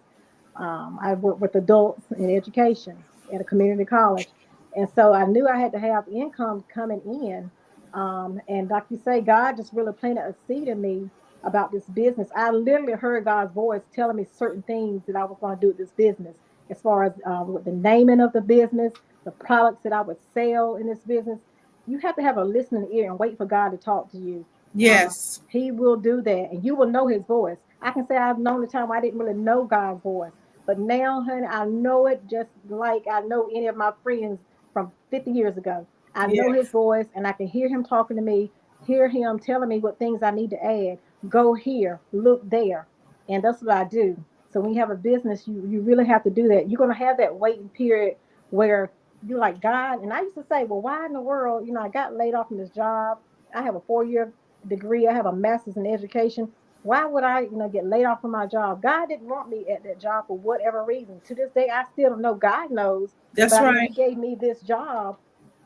S2: I worked with adults in education at a community college, and so I knew I had to have income coming in. And like you say, God just really planted a seed in me about this business. I literally heard God's voice telling me certain things that I was going to do with this business, as far as with the naming of the business, the products that I would sell in this business. You have to have a listening ear and wait for God to talk to you.
S1: Yes.
S2: He will do that, and you will know His voice. I can say I've known the time where I didn't really know God's voice, but now, honey, I know it just like I know any of my friends from 50 years ago. I know His
S1: Yes.
S2: voice, and I can hear Him talking to me, hear Him telling me what things I need to add. Go here, look there, and that's what I do. So when you have a business, you really have to do that. You're gonna have that waiting period where you're like, God. And I used to say, well, why in the world? I got laid off from this job. I have a 4 year degree. I have a master's in education. Why would I, get laid off from my job? God didn't want me at that job for whatever reason. To this day, I still don't know. God knows,
S1: That's
S2: but I know
S1: right.
S2: He gave me this job,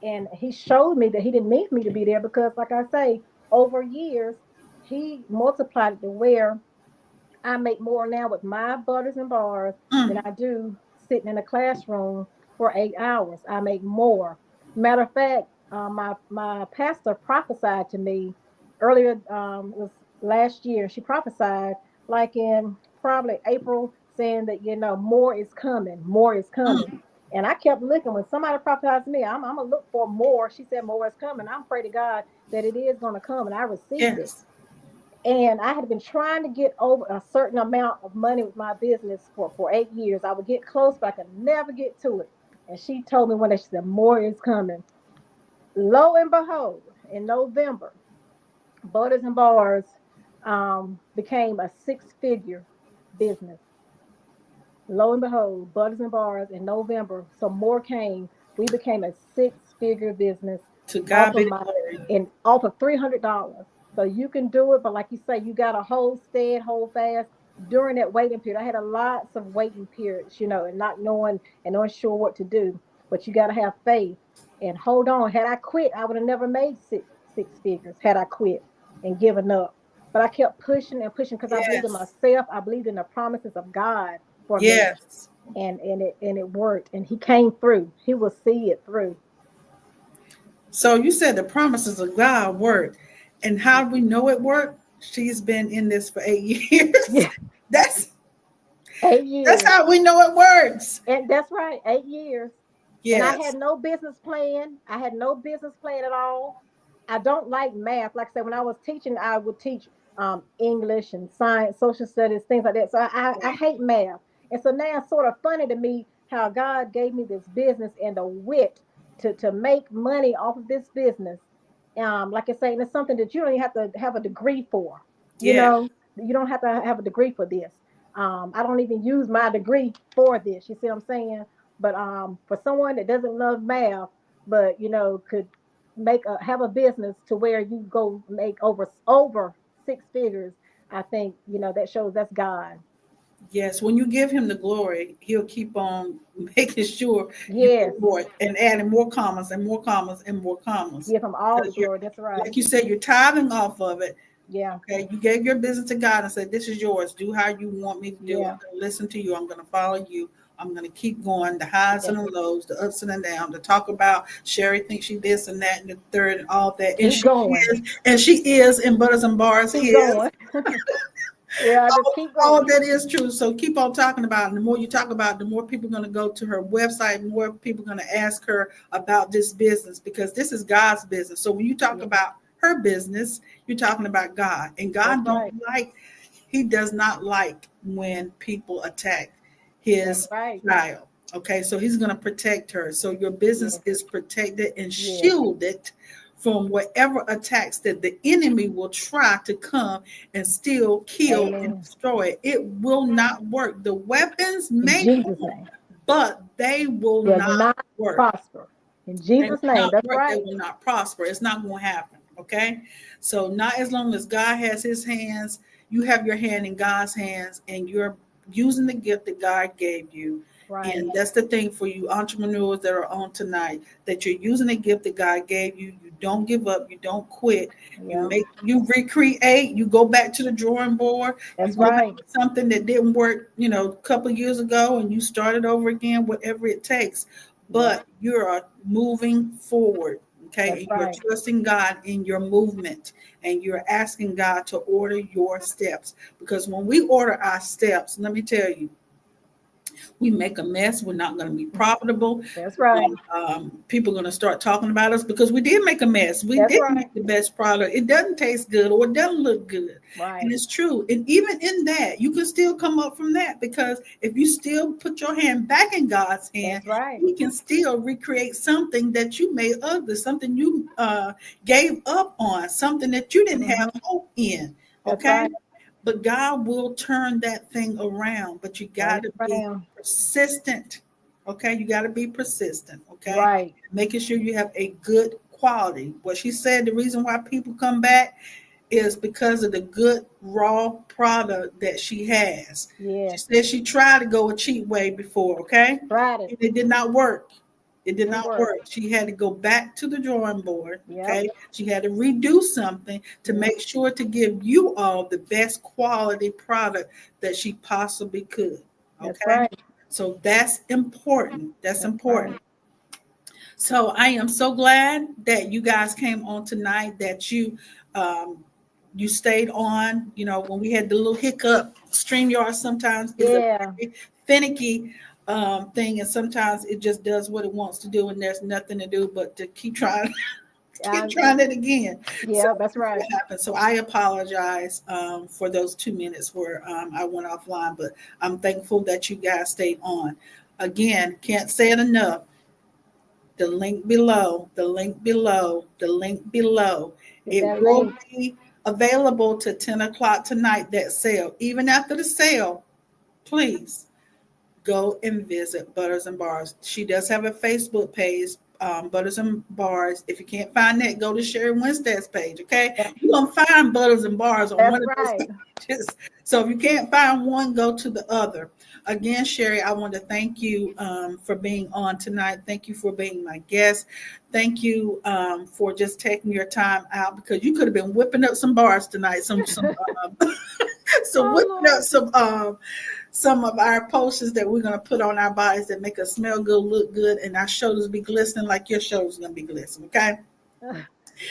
S2: and He showed me that He didn't need me to be there because, like I say, over years, He multiplied it to where I make more now with my butters and bars than
S1: Mm.
S2: I do sitting in a classroom for 8 hours. I make more. Matter of fact, my pastor prophesied to me earlier. It was last year. She prophesied like in probably April, saying that more is coming, more is coming.
S1: Mm.
S2: And I kept looking. When somebody prophesied to me, I'm gonna look for more. She said more is coming. I'm praying to God that it is gonna come, and I received it.
S1: Yes.
S2: And I had been trying to get over a certain amount of money with my business for 8 years. I would get close, but I could never get to it. And she told me one day, she said, more is coming. Lo and behold, in November, Butters and Bars became a six-figure business. Lo and behold, Butters and Bars in November, some more came. We became a six-figure business
S1: To
S2: off
S1: God
S2: of
S1: be the
S2: my
S1: glory.
S2: and off of $300. So you can do it, but like you say, you got to hold steady, hold fast during that waiting period. I had a lots of waiting periods, and not knowing and unsure what to do. But you got to have faith and hold on. Had I quit, I would have never made six figures. Had I quit and given up, but I kept pushing and pushing because I believed in
S1: Yes.
S2: myself. I believed in the promises of God for me,
S1: Yes.
S2: and it worked. And He came through. He will see it through.
S1: So you said the promises of God work. And how do we know it worked? She's been in this for 8 years.
S2: Yeah,
S1: That's
S2: 8 years.
S1: how we know it works.
S2: And that's right, 8 years. And I had
S1: Yes.
S2: no business plan. I had no business plan at all. I don't like math. Like I said, when I was teaching, I would teach English and science, social studies, things like that. So I hate math. And so now it's sort of funny to me how God gave me this business and the wit to make money off of this business. Like I say, and it's something that you don't even have to have a degree for. You
S1: Yeah.
S2: know, you don't have to have a degree for this. I don't even use my degree for this. You see what I'm saying? But for someone that doesn't love math, but could have a business to where you go make over six figures, I think that shows that's God.
S1: Yes. When you give him the glory, he'll keep on making sure you
S2: Yes,
S1: get more and adding more commas and more commas and more commas.
S2: give him all the
S1: Because you're,
S2: glory. That's right.
S1: like you said, you're tithing off of it.
S2: Yeah,
S1: Okay, you gave your business to God and said, "This is yours. Do how you want me to do. I'm
S2: yeah,
S1: going to listen to you. I'm going to follow you. I'm going to keep going. The highs and
S2: yeah.
S1: the lows, the ups and the downs. To talk about Sherri thinks she this and that and the third and all that, and
S2: Keep going.
S1: she is, and Butters and Bars
S2: Keep
S1: is
S2: going. Yeah, just keep
S1: all
S2: going.
S1: that is true. So keep on talking about it. And the more you talk about it, the more people are going to go to her website, more people are going to ask her about this business because this is God's business. So when you talk
S2: Yeah,
S1: about her business, you're talking about God. And
S2: that's
S1: God don't
S2: right.
S1: like, he does not like when people attack
S2: That's
S1: his
S2: right.
S1: child. Okay, so he's going to protect her. So your business
S2: Yes,
S1: is protected and
S2: yes.
S1: shielded from whatever attacks that the enemy will try to come and steal, kill, and
S2: Amen.
S1: destroy. It will not work. The weapons
S2: In
S1: may
S2: Jesus'
S1: form,
S2: name.
S1: but they will
S2: Will
S1: not
S2: not
S1: work.
S2: prosper. In
S1: They will
S2: Jesus' name.
S1: not
S2: That's
S1: work. They
S2: right.
S1: will not prosper. It's not going to happen. Okay. So, not as long as God has his hands, you have your hand in God's hands, and you're using the gift that God gave you.
S2: Right.
S1: And that's the thing for you entrepreneurs that are on tonight, that you're using the gift that God gave you. You don't give up. You don't quit.
S2: Yeah.
S1: You recreate. You go back to the drawing board. You
S2: That's
S1: go back
S2: right.
S1: to something that didn't work, a couple of years ago, and you start it over again, whatever it takes,
S2: Yep.
S1: but you are moving forward. Okay,
S2: That's
S1: and you're
S2: right.
S1: trusting God in your movement, and you're asking God to order your steps, because when we order our steps, let me tell you, we make a mess. We're not going to be profitable.
S2: That's right.
S1: People are going to start talking about us because we did make a mess. We
S2: That's
S1: didn't
S2: right.
S1: make the best product. It doesn't taste good or it doesn't look good. And
S2: Right.
S1: it's true. And even in that, you can still come up from that, because if you still put your hand back in God's hand,
S2: That's right.
S1: He can still recreate something that you made ugly, something you gave up on, something that you didn't have
S2: Hmm.
S1: hope in.
S2: That's
S1: Okay,
S2: right.
S1: but God will turn that thing around. But you
S2: Turn
S1: got
S2: it
S1: to be
S2: around.
S1: persistent. Okay. You got to be persistent. Okay.
S2: Right.
S1: Making sure you have a good quality. What she said, the reason why people come back is because of the good raw product that she has. She
S2: Yes.
S1: said she tried to go a cheap way before. Okay.
S2: Tried it.
S1: It did not work. It did
S2: Didn't
S1: not
S2: work.
S1: work. She had to go back to the drawing board.
S2: Yep.
S1: Okay. She had to redo something to
S2: Yep.
S1: make sure to give you all the best quality product that she possibly could.
S2: That's
S1: Okay.
S2: right.
S1: So that's important. That's
S2: That's right.
S1: important. So I am so glad that you guys came on tonight, that um, you stayed on. When we had the little hiccup, StreamYard sometimes is a
S2: Yeah.
S1: very finicky thing, and sometimes it just does what it wants to do, and there's nothing to do but to keep trying, keep
S2: Um,
S1: trying it again. So
S2: yeah. That's
S1: that's
S2: right.
S1: what happened. So I apologize for those 2 minutes where I went offline, but I'm thankful that you guys stayed on. Again, can't say it enough, the link below, the link below, the link below.
S2: Hit
S1: It
S2: that
S1: will
S2: link.
S1: be available to 10 o'clock tonight, that sale. Even after the sale, please go and visit Butters and Bars. She does have a Facebook page, Butters and Bars. If you can't find that, go to Sherri Winstead's page, okay? You're going to find Butters and Bars on
S2: That's
S1: one of
S2: right.
S1: those pages. So if you can't find one, go to the other. Again, Sherri, I want to thank you for being on tonight. Thank you for being my guest. Thank you for just taking your time out, because you could have been whipping up some bars tonight. So whipping up some of our potions that we're going to put on our bodies that make us smell good, look good, and our shoulders be glistening like your shoulders going to be glistening, okay?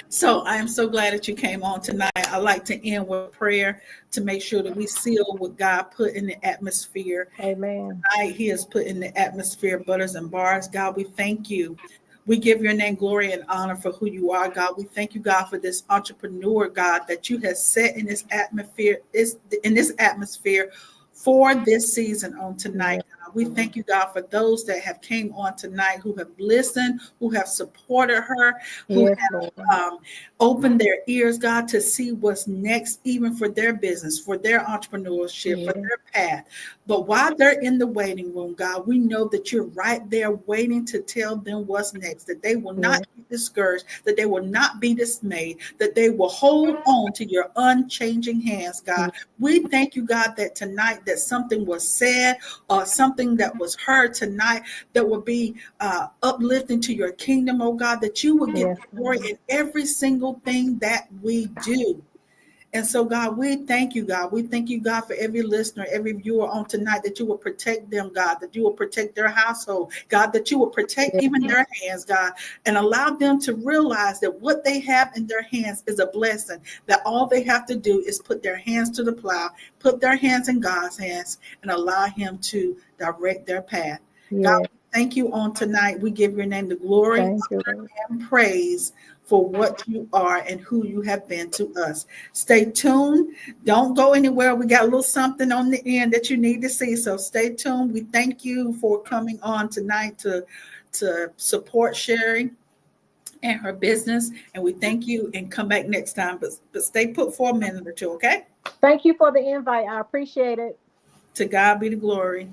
S1: So I am so glad that you came on tonight. I like to end with prayer to make sure that we seal what God put in the atmosphere.
S2: Amen.
S1: Tonight, He has put in the atmosphere Butters and Bars. God, we thank you. We give your name glory and honor for who you are, God. We thank you, God, for this entrepreneur, God, that you have set in this atmosphere, for this season on tonight. We thank you, God, for those that have came on tonight, who have listened, who have supported her, who have opened their ears, God, to see what's next, even for their business, for their entrepreneurship, for their path. But while they're in the waiting room, God, we know that you're right there waiting to tell them what's next, that they will not be discouraged, that they will not be dismayed, that they will hold on to your unchanging hands, God. We thank you, God, that tonight that something was said or something that was heard tonight that will be uplifting to your kingdom, oh God, that you will get glory in every single thing that we do. And so, God, we thank you, God. We thank you, God, for every listener, every viewer on tonight, that you will protect them, God, that you will protect their household, God, that you will protect even their hands, God, and allow them to realize that what they have in their hands is a blessing, that all they have to do is put their hands to the plow, put their hands in God's hands, and allow Him to direct their path. God, thank you on tonight. We give your name the glory, honor, and praise for what you are and who you have been to us. Stay tuned. Don't go anywhere. We got a little something on the end that you need to see. So stay tuned. We thank you for coming on tonight to support Sherri and her business. And we thank you, and come back next time. But stay put for a minute or two, okay?
S2: Thank you for the invite. I appreciate it.
S1: To God be the glory.